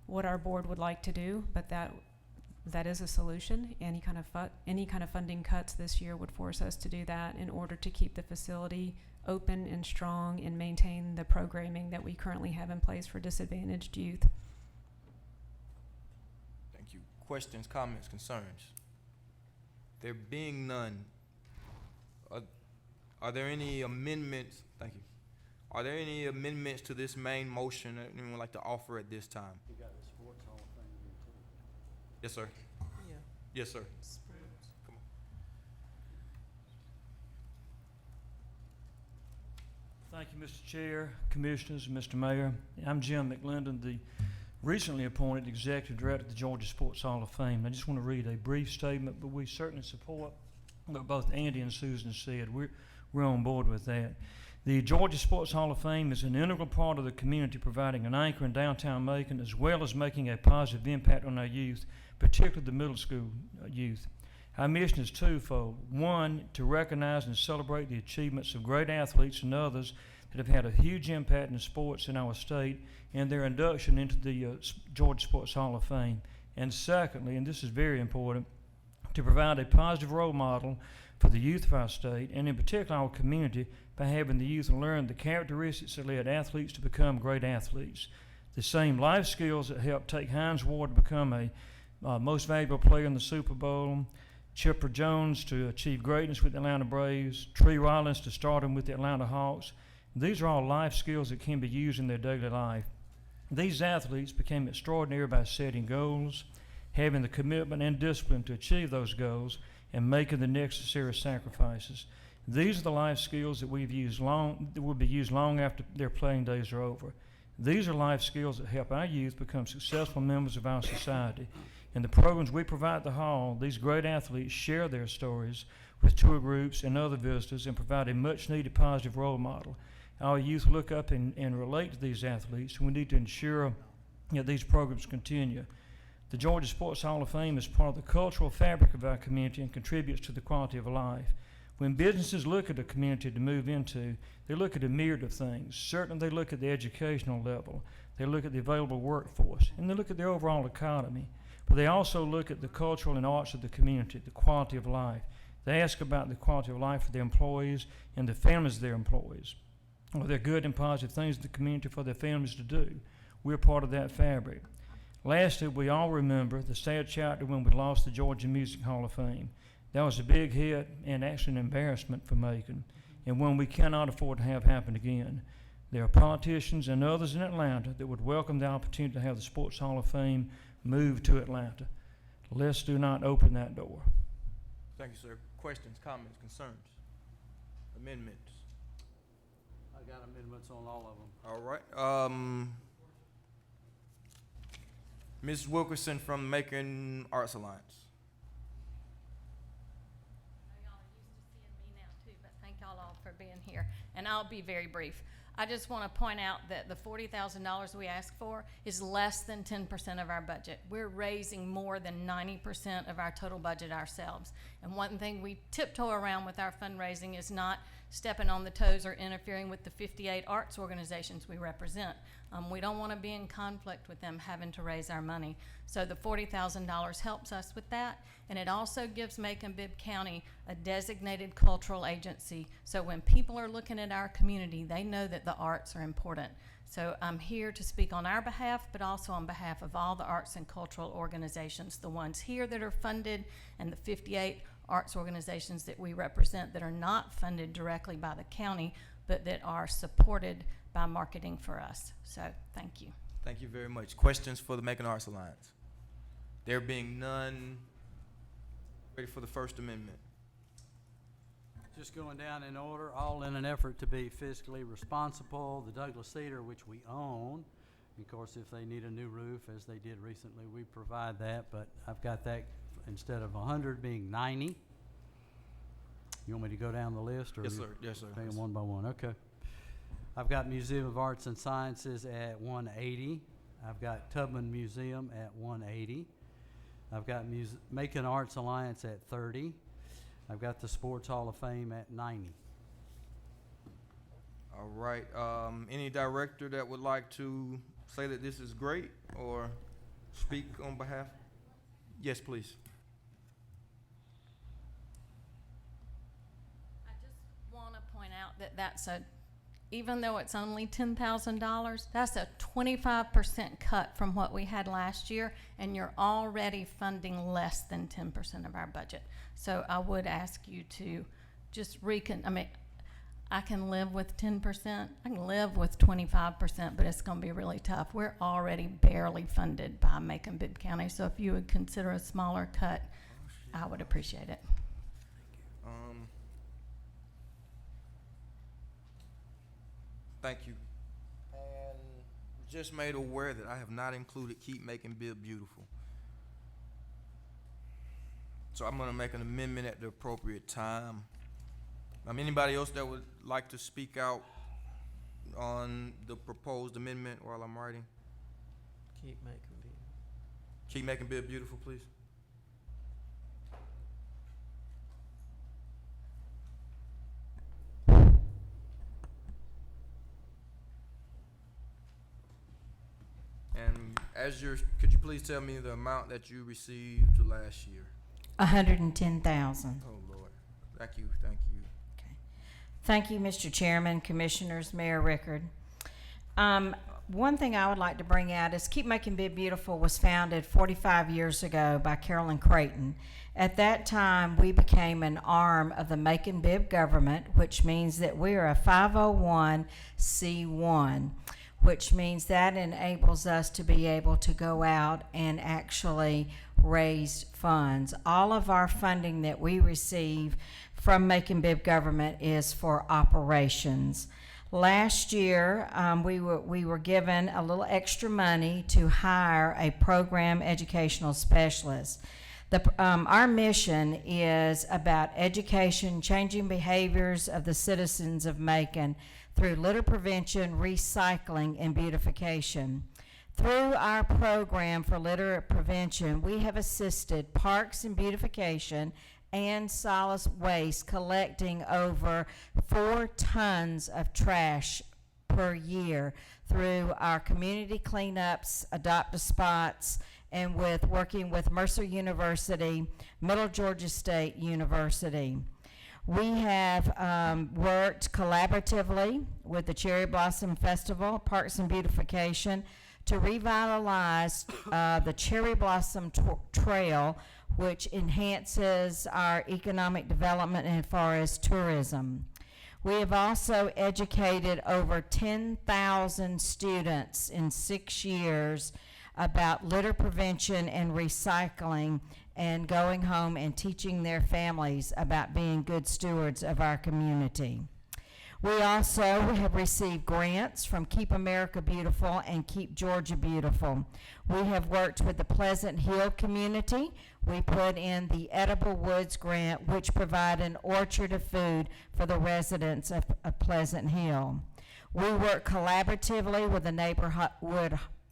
what our board would like to do, but that is a solution. Any kind of funding cuts this year would force us to do that in order to keep the facility open and strong and maintain the programming that we currently have in place for disadvantaged youth. Thank you. Questions, comments, concerns? There being none, are there any amendments? Thank you. Are there any amendments to this main motion that anyone would like to offer at this time? You got the sports hall thing here too. Yes, sir. Yeah. Yes, sir. Come on. Thank you, Mr. Chair, Commissioners, and Mr. Mayor. I'm Jim McLendon, the recently appointed Executive Director of the Georgia Sports Hall of Fame. I just want to read a brief statement, but we certainly support what both Andy and Susan said. We're on board with that. The Georgia Sports Hall of Fame is an integral part of the community, providing an anchor in downtown Macon, as well as making a positive impact on our youth, particularly the middle school youth. Our mission is twofold. One, to recognize and celebrate the achievements of great athletes and others that have had a huge impact in sports in our state and their induction into the Georgia Sports Hall of Fame. And secondly, and this is very important, to provide a positive role model for the youth of our state, and in particular our community, by having the youth learn the characteristics that led athletes to become great athletes. The same life skills that helped take Hines Ward to become a most valuable player in the Super Bowl, Chipper Jones to achieve greatness with the Atlanta Braves, Tree Rollins to stardom with the Atlanta Hawks. These are all life skills that can be used in their daily life. These athletes became extraordinary by setting goals, having the commitment and discipline to achieve those goals, and making the necessary sacrifices. These are the life skills that that will be used long after their playing days are over. These are life skills that help our youth become successful members of our society. In the programs we provide at the Hall, these great athletes share their stories with tour groups and other visitors and provide a much-needed positive role model. Our youth look up and relate to these athletes, and we need to ensure that these programs continue. The Georgia Sports Hall of Fame is part of the cultural fabric of our community and contributes to the quality of life. When businesses look at a community to move into, they look at a myriad of things. Certainly they look at the educational level, they look at the available workforce, and they look at the overall economy. But they also look at the cultural and arts of the community, the quality of life. They ask about the quality of life for their employees and the families of their employees. Are there good and positive things in the community for their families to do? We're part of that fabric. Lastly, we all remember the sad chapter when we lost the Georgia Music Hall of Fame. That was a big hit and actually an embarrassment for Macon, and one we cannot afford to have happen again. There are politicians and others in Atlanta that would welcome the opportunity to have the Sports Hall of Fame move to Atlanta. Let's do not open that door. Thank you, sir. Questions, comments, concerns, amendments? I got amendments on all of them. All right. Ms. Wilkerson from Macon Arts Alliance. Y'all are used to seeing me now too, but thank y'all all for being here. And I'll be very brief. I just want to point out that the $40,000 we asked for is less than 10% of our budget. We're raising more than 90% of our total budget ourselves. And one thing we tiptoe around with our fundraising is not stepping on the toes or interfering with the 58 arts organizations we represent. We don't want to be in conflict with them having to raise our money. So the $40,000 helps us with that, and it also gives Macon-Bibb County a designated cultural agency. So when people are looking at our community, they know that the arts are important. So I'm here to speak on our behalf, but also on behalf of all the arts and cultural organizations, the ones here that are funded and the 58 arts organizations that we represent that are not funded directly by the county, but that are supported by marketing for us. So thank you. Thank you very much. Questions for the Macon Arts Alliance? There being none, ready for the First Amendment. Just going down in order, all in an effort to be fiscally responsible. The Douglas Theater, which we own, of course, if they need a new roof, as they did recently, we provide that, but I've got that instead of 100 being 90. You want me to go down the list, or? Yes, sir. Yes, sir. Take them one by one, okay. I've got Museum of Arts and Sciences at 180. I've got Tubman Museum at 180. I've got Macon Arts Alliance at 30. I've got the Sports Hall of Fame at 90. All right. Any director that would like to say that this is great or speak on behalf? Yes, please. I just want to point out that even though it's only $10,000, that's a 25% cut from what we had last year, and you're already funding less than 10% of our budget. So I would ask you to just I can live with 10%, I can live with 25%, but it's going to be really tough. We're already barely funded by Macon-Bibb County, so if you would consider a smaller cut, I would appreciate it. Thank you. And just made aware that I have not included Keep Macon-Bibb Beautiful. So I'm going to make an amendment at the appropriate time. Anybody else that would like to speak out on the proposed amendment while I'm writing? Keep making it. Keep Macon-Bibb Beautiful, please. And could you please tell me the amount that you received last year? 110,000. Oh, Lord. Thank you, thank you. Okay. Thank you, Mr. Chairman, Commissioners, Mayor Rickard. One thing I would like to bring out is Keep Macon-Bibb Beautiful was founded 45 years ago by Carolyn Creighton. At that time, we became an arm of the Macon-Bibb government, which means that we are a 501c1, which means that enables us to be able to go out and actually raise funds. All of our funding that we receive from Macon-Bibb government is for operations. Last year, we were given a little extra money to hire a program educational specialist. Our mission is about education, changing behaviors of the citizens of Macon through litter prevention, recycling, and beautification. Through our program for litter prevention, we have assisted Parks and Beautification and Solid Waste collecting over 4 tons of trash per year through our community cleanups, adopt-a-spots, and working with Mercer University, Middle Georgia State University. We have worked collaboratively with the Cherry Blossom Festival, Parks and Beautification, to revitalize the Cherry Blossom Trail, which enhances our economic development as far as tourism. We have also educated over 10,000 students in 6 years about litter prevention and recycling, and going home and teaching their families about being good stewards of our community. We also have received grants from Keep America Beautiful and Keep Georgia Beautiful. We have worked with the Pleasant Hill community. We put in the Edible Woods grant, which provide an orchard of food for the residents of Pleasant Hill. We work collaboratively with the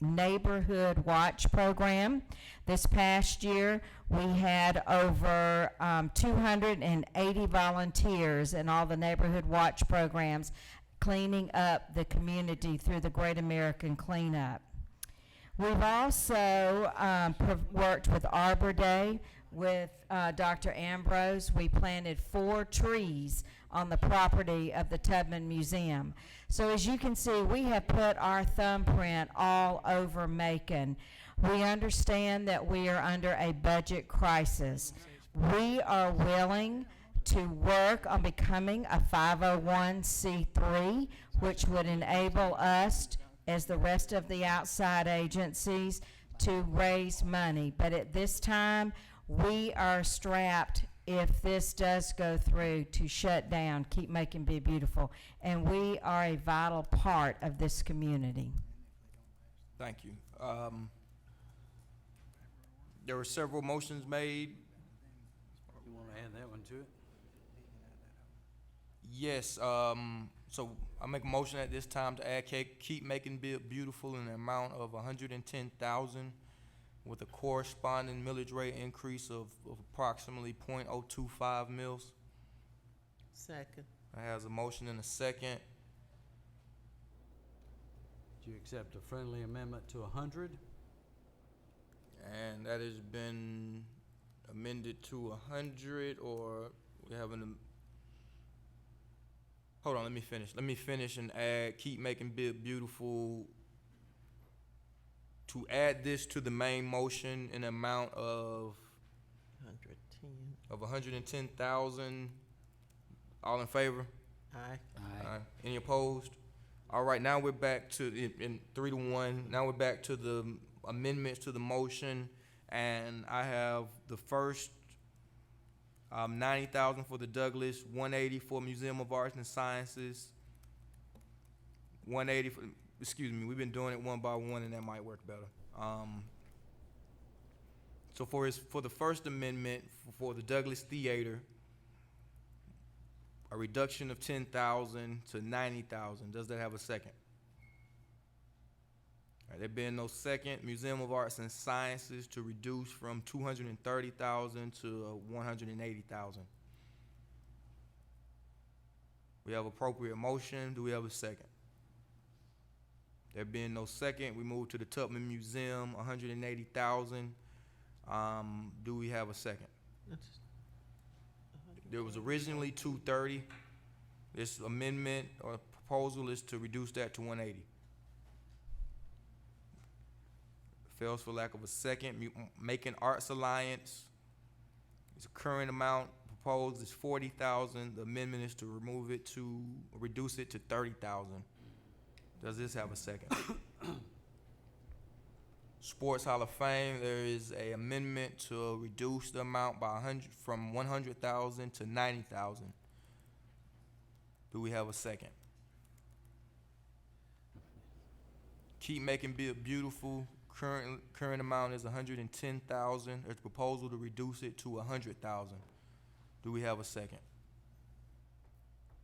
Neighborhood Watch program. This past year, we had over 280 volunteers in all the Neighborhood Watch programs cleaning up the community through the Great American Cleanup. We've also worked with Arbor Day with Dr. Ambrose. We planted 4 trees on the property of the Tubman Museum. So as you can see, we have put our thumbprint all over Macon. We understand that we are under a budget crisis. We are willing to work on becoming a 501c3, which would enable us, as the rest of the outside agencies, to raise money. But at this time, we are strapped, if this does go through, to shut down Keep Macon-Bibb Beautiful, and we are a vital part of this community. Thank you. There were several motions made. You want to add that one to it? Yes, so I make a motion at this time to add Keep Macon-Bibb Beautiful in the amount of $110,000 with a corresponding millage rate increase of approximately .025 mils. Second. I has a motion and a second. Do you accept a friendly amendment to 100? And that has been amended to 100, or we have an, hold on, let me finish and add Keep Macon-Bibb Beautiful, to add this to the main motion in an amount of 110,000. All in favor? Aye. Aye. Any opposed? All right, now we're back to, in 3-1, now we're back to the amendments to the motion, and I have the first, 90,000 for the Douglas, 180 for Museum of Arts and Sciences, 180 for, excuse me, we've been doing it one by one, and that might work better. So for the first amendment, for the Douglas Theater, a reduction of 10,000 to 90,000. Does that have a second? All right, there being no second, Museum of Arts and Sciences to reduce from 230,000 to 180,000. We have appropriate motion. Do we have a second? There being no second, we move to the Tubman Museum, 180,000. Do we have a second? There was originally 230. This amendment or proposal is to reduce that to 180. Fails for lack of a second. Macon Arts Alliance, its current amount proposed is 40,000. The amendment is to reduce it to 30,000. Does this have a second? Sports Hall of Fame, there is a amendment to reduce the amount by 100 from 100,000 to 90,000. Do we have a second? Keep Macon-Bibb Beautiful, current amount is 110,000. There's a proposal to reduce it to 100,000. Do we have a second?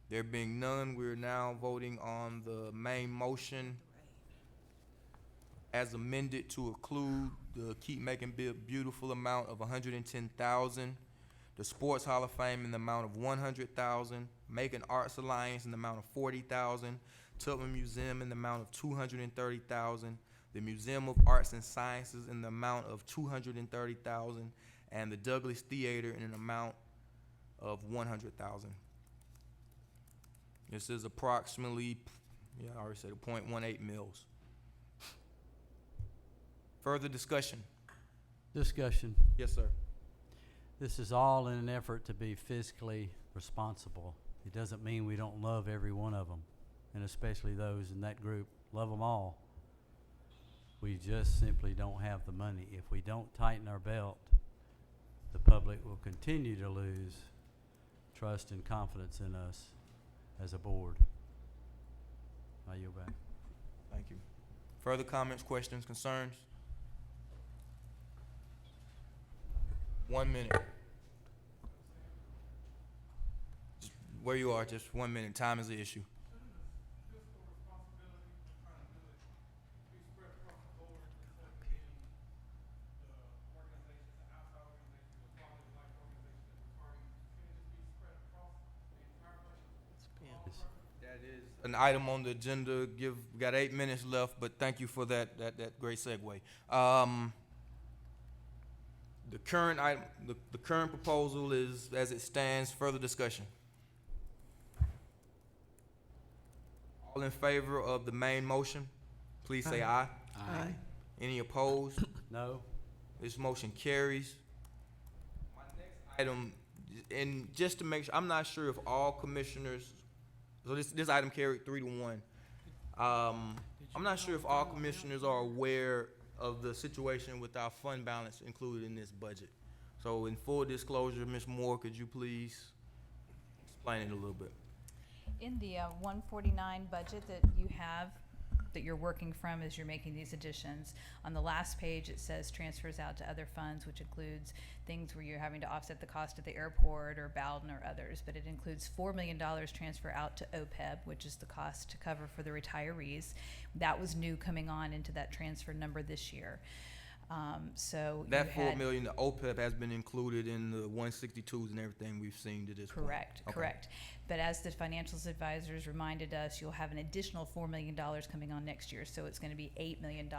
There being none, we're now voting on the main motion as amended to include the Keep Macon-Bibb Beautiful amount of 110,000, the Sports Hall of Fame in the amount of 100,000, Macon Arts Alliance in the amount of 40,000, Tubman Museum in the amount of 230,000, the Museum of Arts and Sciences in the amount of 230,000, and the Douglas Theater in an amount of 100,000. This is approximately, I already said 0.18 mils. Further discussion? Discussion. Yes, sir. This is all in an effort to be fiscally responsible. It doesn't mean we don't love every one of them, and especially those in that group. Love them all. We just simply don't have the money. If we don't tighten our belt, the public will continue to lose trust and confidence in us as a board. I yield back. Thank you. Further comments, questions, concerns? 1 minute. Just where you are, just 1 minute. Time is the issue. That is an item on the agenda. We got 8 minutes left, but thank you for that great segue. The current item, the current proposal is as it stands. Further discussion. All in favor of the main motion, please say aye. Aye. Any opposed? No? This motion carries. My next item, and just to make sure, I'm not sure if all commissioners, so this item carried 3-1. I'm not sure if all commissioners are aware of the situation with our fund balance included in this budget. So in full disclosure, Ms. Moore, could you please explain it a little bit? In the 149 budget that you have that you're working from as you're making these additions. On the last page, it says transfers out to other funds, which includes things where you're having to offset the cost of the airport or Bowden or others, but it includes $4 million transfer out to OPEB, which is the cost to cover for the retirees. That was new coming on into that transfer number this year. So That you had, $4 million, the OPEB has been included in the 162s and everything we've seen to this point. correct, Okay. correct. But as the financials advisors reminded us, you'll have an additional $4 million coming on next year, so it's going to be $8 million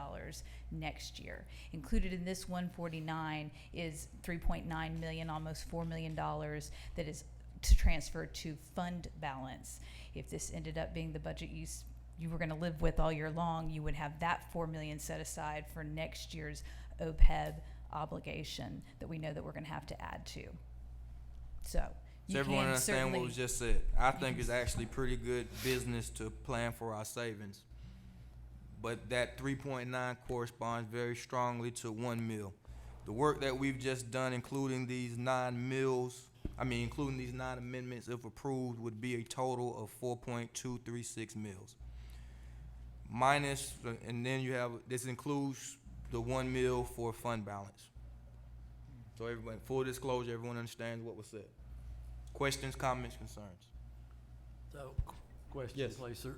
next year. Included in this 149 is $3.9 million, almost $4 million that is to transfer to fund balance. If this ended up being the budget you were going to live with all year long, you would have that $4 million set aside for next year's OPEB obligation that we know that we're going to have to add to. So you everyone can understand certainly what was just said. I think it's actually pretty good business to plan for our savings. But that 3.9 corresponds very strongly to 1 mil. The work that we've just done, including these 9 mills, including these 9 amendments, if approved, would be a total of 4.236 mills. Minus, and then you have, this includes the 1 mil for fund balance. So everyone, full disclosure, everyone understands what was said. Questions, comments, concerns? So, question, Yes. please, sir.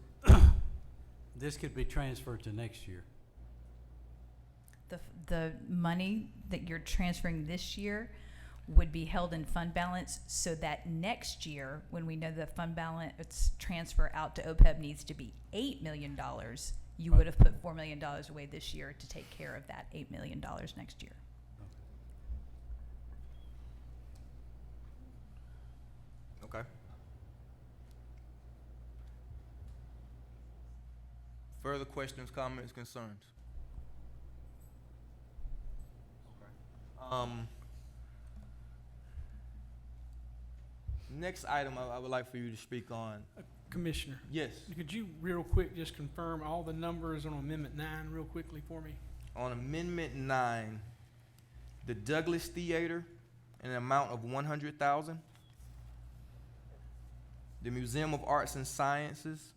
This could be transferred to next year. the money that you're transferring this year would be held in fund balance, so that next year, when we know the fund balance transfer out to OPEB needs to be $8 million, you would have put $4 million away this year to take care of that $8 million next year. Okay. Further questions, comments, concerns? Okay. Next item I would like for you to speak on. Commissioner, Yes. could you real quick just confirm all the numbers on Amendment 9 real quickly for me? On Amendment 9, the Douglas Theater, an amount of $100,000. The Museum of Arts and Sciences,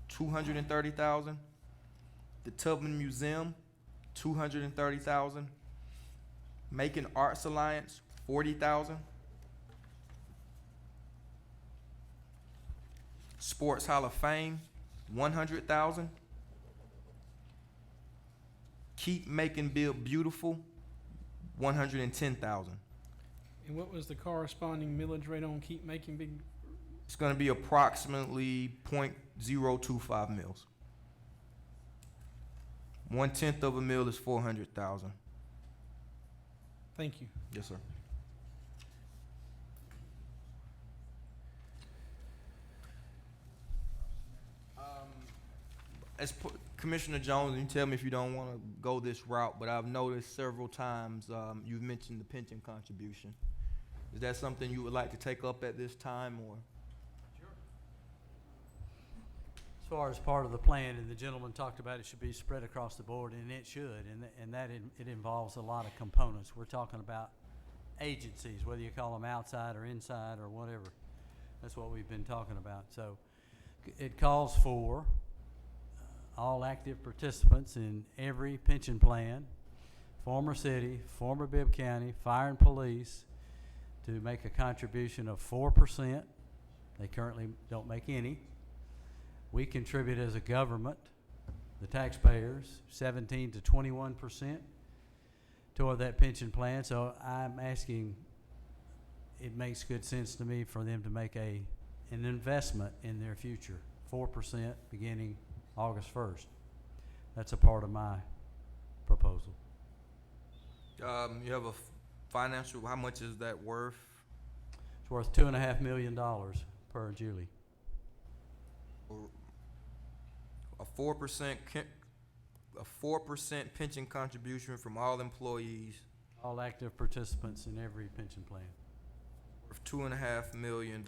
$230,000. The Tubman Museum, $230,000. Macon Arts Alliance, $40,000. Sports Hall of Fame, $100,000. Keep Macon-Bibb Beautiful, $110,000. And what was the corresponding millage rate on Keep Making Big? It's going to be approximately 0.025 mils. 1/10 of a mil is 400,000. Thank you. Yes, sir. Commissioner Jones, you tell me if you don't want to go this route, but I've noticed several times you've mentioned the pension contribution. Is that something you would like to take up at this time, or? As far as part of the plan, and the gentleman talked about it should be spread across the board, and it should, it involves a lot of components. We're talking about agencies, whether you call them outside or inside or whatever. That's what we've been talking about. So it calls for all active participants in every pension plan, former city, former Bibb County, fire and police, to make a contribution of 4%. They currently don't make any. We contribute as a government, the taxpayers, 17 to 21% toward that pension plan. So I'm asking, it makes good sense to me for them to make an investment in their future, 4% beginning August 1st. That's a part of my proposal. You have a financial, how much is that worth? It's worth $2.5 million per Julie. A 4% pension contribution from all employees, All active participants in every pension plan. worth $2.5 million.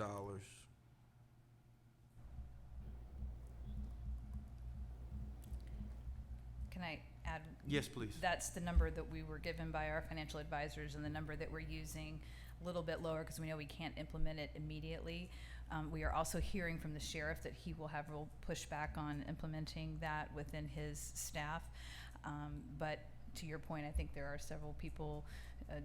Can I add? Yes, please. That's the number that we were given by our financial advisors, and the number that we're using, a little bit lower because we know we can't implement it immediately. We are also hearing from the sheriff that he will have real pushback on implementing that within his staff. But to your point, I think there are several people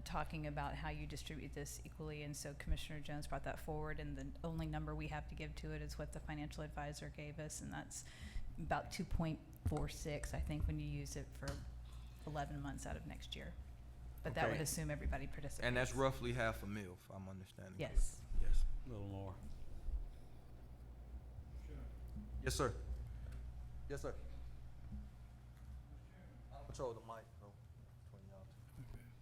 talking about how you distribute this equally, and so Commissioner Jones brought that forward, and the only number we have to give to it is what the financial advisor gave us, and that's about 2.46, I think, when you use it for 11 months out of next year. But that Okay. would assume everybody participates. And that's roughly half a mil, if I'm understanding. Yes. correctly. Yes. A little more. Yes, sir. Yes, sir. I'll control the mic, though, between y'all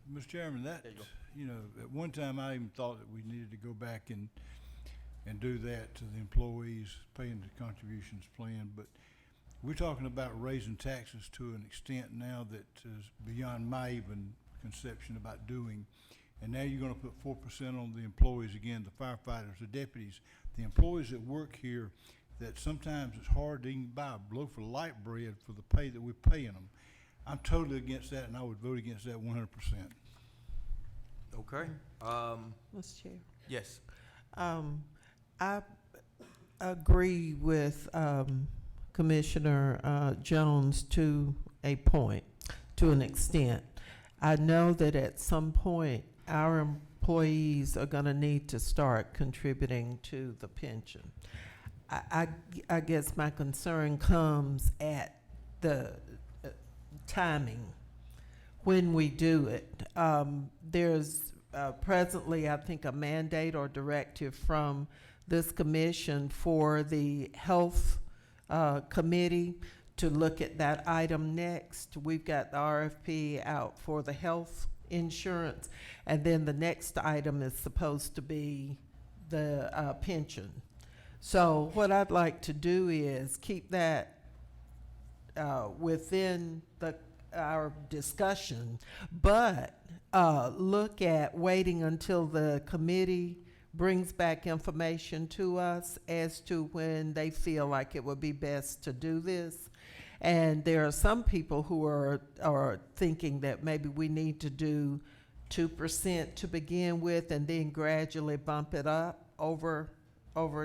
two. Mr. Chairman, that, There you go. you know, at one time I even thought that we needed to go back and do that to the employees paying the contributions plan, but we're talking about raising taxes to an extent now that is beyond my even conception about doing. And now you're gonna put 4% on the employees again, the firefighters, the deputies, the employees that work here, that sometimes it's hard to even buy a loaf of light bread for the pay that we're paying them. I'm totally against that, and I would vote against that 100%. Okay. Mr. Chair. Yes. I agree with Commissioner Jones to a point, to an extent. I know that at some point our employees are going to need to start contributing to the pension. I guess my concern comes at the timing when we do it. There's presently, I think, a mandate or directive from this commission for the health committee to look at that item next. We've got the RFP out for the health insurance, and then the next item is supposed to be the pension. So what I'd like to do is keep that within our discussion, but look at waiting until the committee brings back information to us as to when they feel like it would be best to do this. And there are some people who are thinking that maybe we need to do 2% to begin with and then gradually bump it up over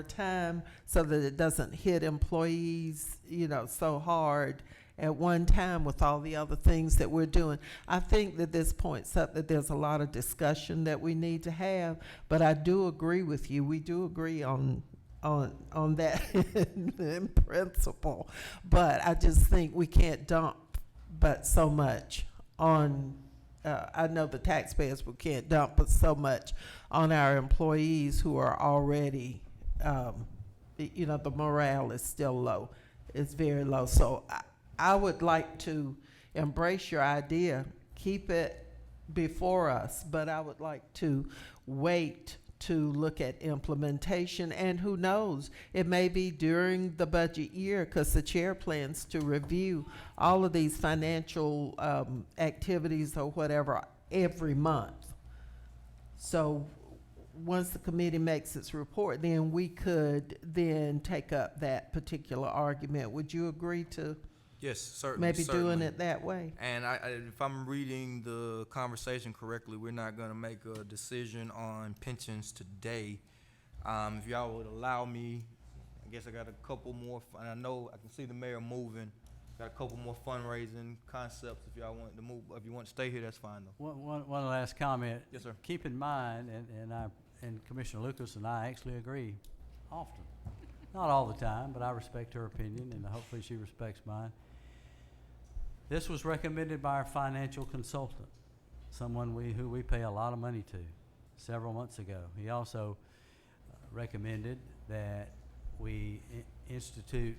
time so that it doesn't hit employees, you know, so hard at one time with all the other things that we're doing. I think that this points up that there's a lot of discussion that we need to have, but I do agree with you. We do agree on that in principle, but I just think we can't dump but so much on I know the taxpayers, we can't dump but so much on our employees who are already you know, the morale is still low. It's very low. So I would like to embrace your idea, keep it before us, but I would like to wait to look at implementation, and who knows, it may be during the budget year, because the chair plans to review all of these financial activities or whatever every month. So once the committee makes its report, then we could then take up that particular argument. Would you agree to Yes, certainly. maybe doing certainly. it that way? And if I'm reading the conversation correctly, we're not going to make a decision on pensions today. If y'all would allow me, I guess I got a couple more, and I know I can see the mayor moving. Got a couple more fundraising concepts. If y'all want to move, if you want to stay here, that's fine though. One last comment. Yes, sir. Keep in mind, and Commissioner Lucas and I actually agree often. Not all the time, but I respect her opinion, and hopefully she respects mine. This was recommended by our financial consultant, someone who we pay a lot of money to, several months ago. He also recommended that we institute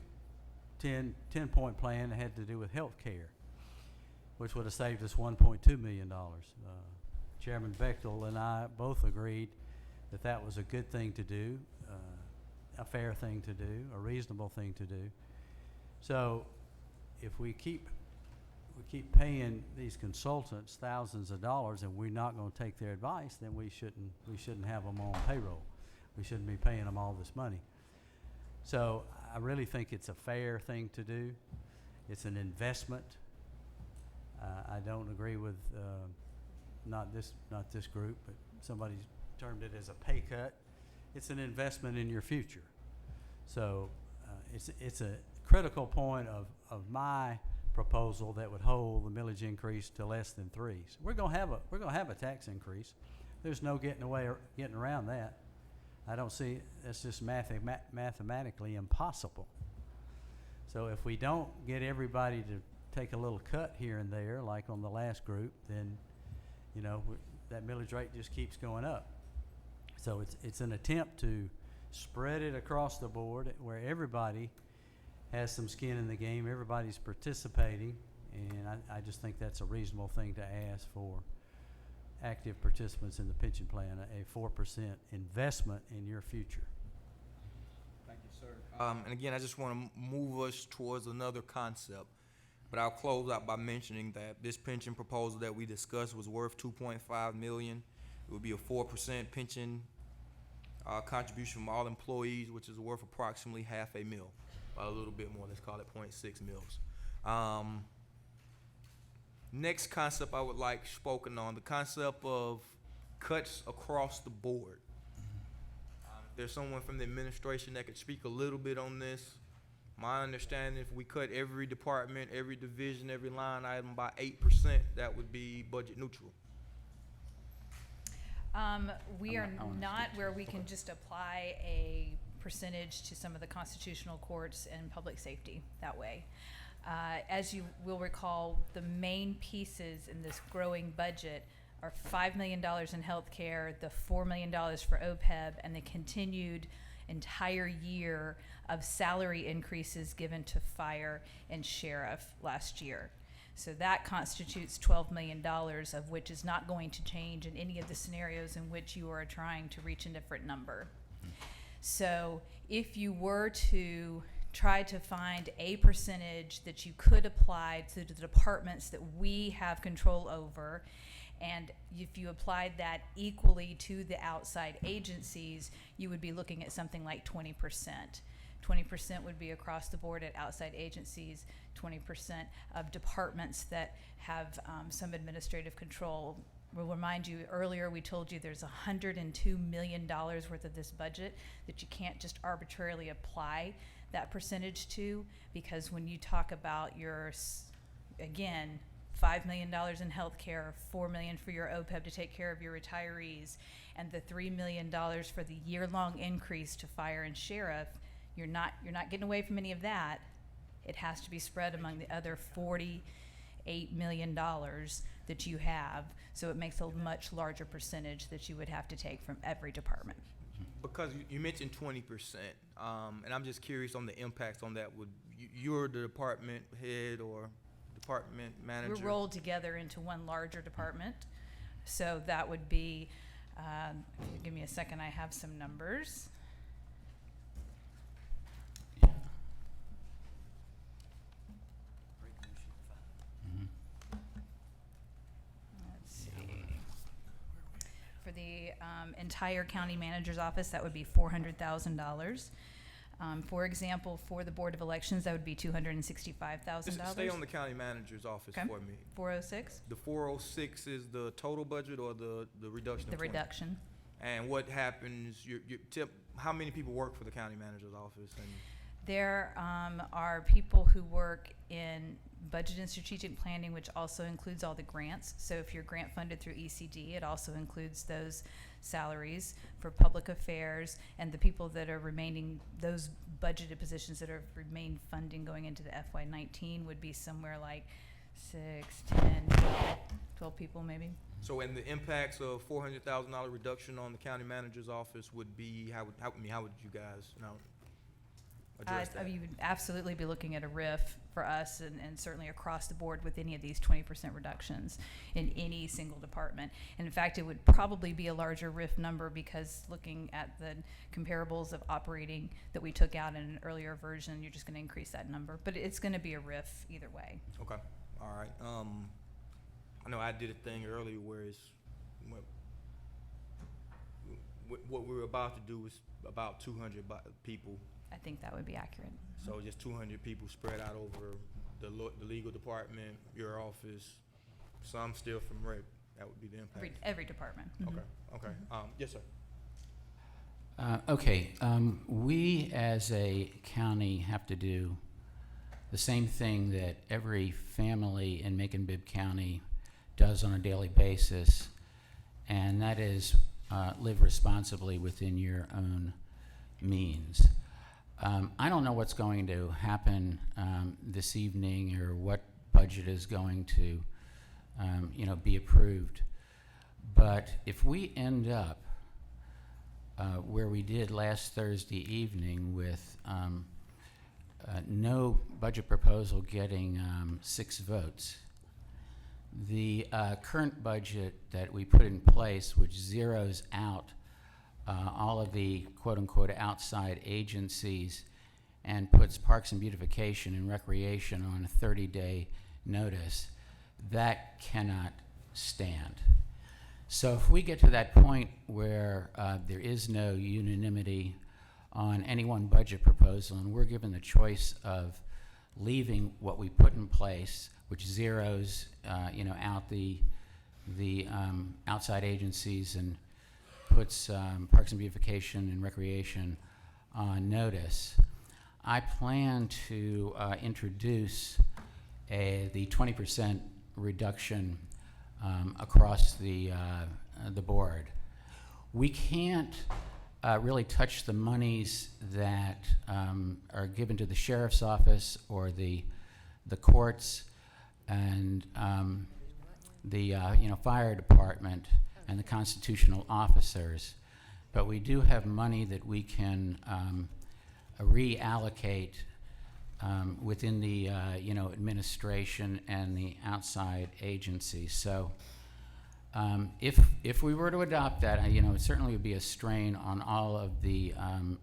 10-point plan that had to do with health care, which would have saved us $1.2 million. Chairman Bechtel and I both agreed that that was a good thing to do, a fair thing to do, a reasonable thing to do. So if we keep paying these consultants thousands of dollars and we're not going to take their advice, then we shouldn't have them on payroll. We shouldn't be paying them all this money. So I really think it's a fair thing to do. It's an investment. I don't agree with not this group, but somebody termed it as a pay cut. it's an investment in your future. So it's a critical point of my proposal that would hold the millage increase to less than 3. So we're gonna have a tax increase. There's no getting around that. I don't see, that's just mathematically impossible. So if we don't get everybody to take a little cut here and there, like on the last group, then, you know, that millage rate just keeps going up. So it's an attempt to spread it across the board where everybody has some skin in the game, everybody's participating, and I just think that's a reasonable thing to ask for active participants in the pension plan, a 4% investment in your future. Thank you, sir. And again, I just want to move us towards another concept, but I'll close out by mentioning that this pension proposal that we discussed was worth $2.5 million. It would be a 4% pension contribution from all employees, which is worth approximately $500,000, a little bit more. Let's call it 0.6 mils. Next concept I would like spoken on, the concept of cuts across the board. If there's someone from the administration that could speak a little bit on this. My understanding, if we cut every department, every division, every line item by 8%, that would be budget neutral. We are not where we can just apply a percentage to some of the constitutional courts and public safety that way. As you will recall, the main pieces in this growing budget are $5 million in health care, the $4 million for OPEB, and the continued entire year of salary increases given to fire and sheriff last year. So that constitutes $12 million, of which is not going to change in any of the scenarios in which you are trying to reach a different number. So if you were to try to find a percentage that you could apply to the departments that we have control over, and if you applied that equally to the outside agencies, you would be looking at something like 20%. 20% would be across the board at outside agencies, 20% of departments that have some administrative control. We'll remind you, earlier we told you there's $102 million worth of this budget that you can't just arbitrarily apply that percentage to, because when you talk about your, again, $5 million in health care, $4 million for your OPEB to take care of your retirees, and the $3 million for the year-long increase to fire and sheriff, you're not getting away from any of that. It has to be spread among the other $48 million that you have, so it makes a much larger percentage that you would have to take from every department. Because you mentioned 20%, and I'm just curious on the impacts on that. Would you're the department head or department manager? We're rolled together into one larger department, so that would be. If you give me a second, I have some numbers. For the entire county manager's office, that would be $400,000. For example, for the Board of Elections, that would be $265,000. Stay on the county manager's office for me. 406? The 406 is the total budget or the reduction? The of 20? reduction. And what happens? How many people work for the county manager's office? And there are people who work in budget and strategic planning, which also includes all the grants. So if you're grant funded through ECD, it also includes those salaries. For public affairs and the people that are remaining, those budgeted positions that are remain funding going into the FY19 would be somewhere like 6, 10, 12 people maybe. So, and the impacts of $400,000 reduction on the county manager's office would be how would you guys address that? You would absolutely be looking at a RIF for us, and certainly across the board with any of these 20% reductions in any single department. And in fact, it would probably be a larger RIF number, because looking at the comparables of operating that we took out in an earlier version, you're just going to increase that number. But it's going to be a RIF either way. Okay. All right. I know I did a thing earlier where it's what we were about to do was about 200 people. I think that would be accurate. So just 200 people spread out over the legal department, your office, some still from REC. That would be the impact. Every department. Okay. Okay. Yes, sir. Okay, we as a county have to do the same thing that every family in Macon-Bibb County does on a daily basis, and that is live responsibly within your own means. I don't know what's going to happen this evening or what budget is going to be approved, but if we end up where we did last Thursday evening with no budget proposal getting 6 votes. The current budget that we put in place, which zeroes out all of the quote-unquote outside agencies and puts Parks and Beautification and Recreation on a 30-day notice, that cannot stand. So if we get to that point where there is no unanimity on any one budget proposal, and we're given the choice of leaving what we put in place, which zeroes out the outside agencies and puts Parks and Beautification and Recreation on notice, I plan to introduce the 20% reduction across the board. We can't really touch the monies that are given to the sheriff's office or the courts and the fire department and the constitutional officers, but we do have money that we can reallocate within the administration and the outside agencies. So if we were to adopt that, it certainly would be a strain on all of the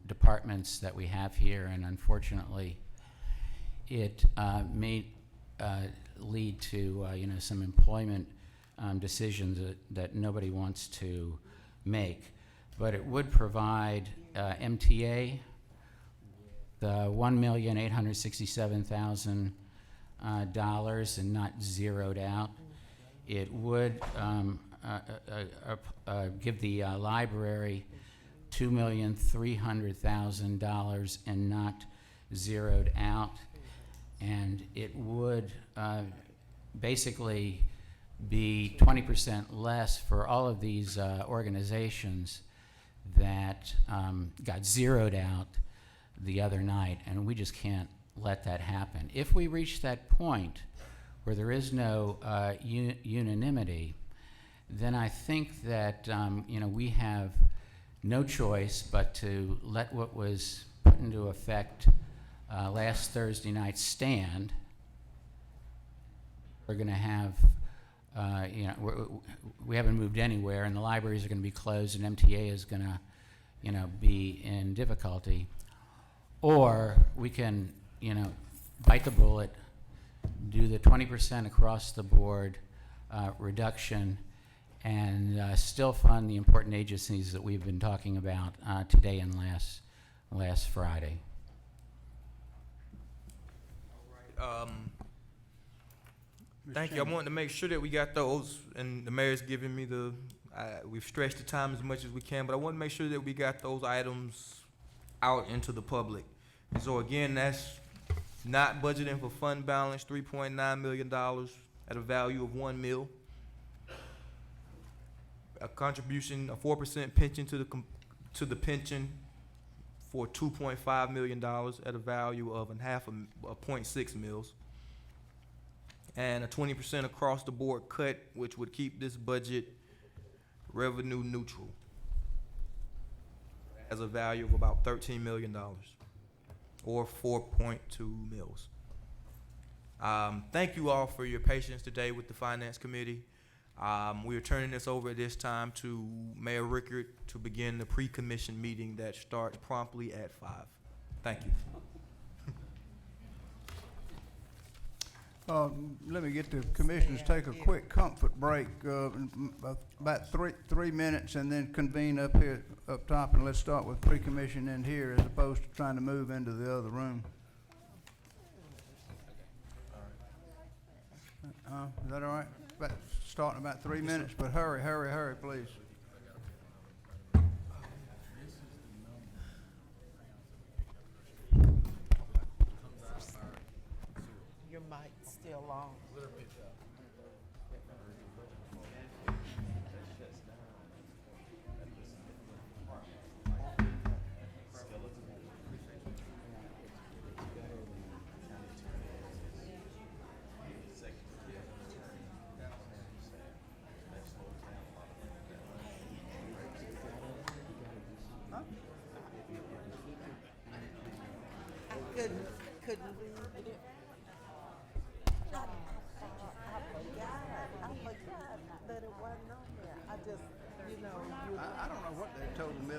departments that we have here, and unfortunately, it may lead to some employment decisions that nobody wants to make. But it would provide MTA the $1,867,000 and not zeroed out. It would give the library $2,300,000 and not zeroed out, and it would basically be 20% less for all of these organizations that got zeroed out the other night, and we just can't let that happen. If we reach that point where there is no unanimity, then I think that we have no choice but to let what was put into effect last Thursday night stand. We're going to have, we haven't moved anywhere, and the libraries are going to be closed, and MTA is going to, be in difficulty. Or we can, bite the bullet, do the 20% across the board reduction, and still fund the important agencies that we've been talking about today and last Friday. Thank you. I wanted to make sure that we got those, and the mayor's giving me we've stretched the time as much as we can, but I want to make sure that we got those items out into the public. And so again, that's not budgeting for fund balance, $3.9 million at a value of $1 million. A contribution, a 4% pension to the pension for $2.5 million at a value of $0.6 mils. And a 20% across the board cut, which would keep this budget revenue neutral, has a value of about $13 million or 4.2 mils. Thank you all for your patience today with the Finance Committee. We are turning this over at this time to Mayor Rickard to begin the pre-commission meeting that starts promptly at 5. Thank you. Let me get the commissioners take a quick comfort break, about three minutes, and then convene up here, up top, and let's start with pre-commission in here as opposed to trying to move into the other room. Is that all right? Start in about 3 minutes, but hurry, please. mic's still on. Couldn't read it. I forgot that it wasn't on there. I just, you know. I don't know what they told me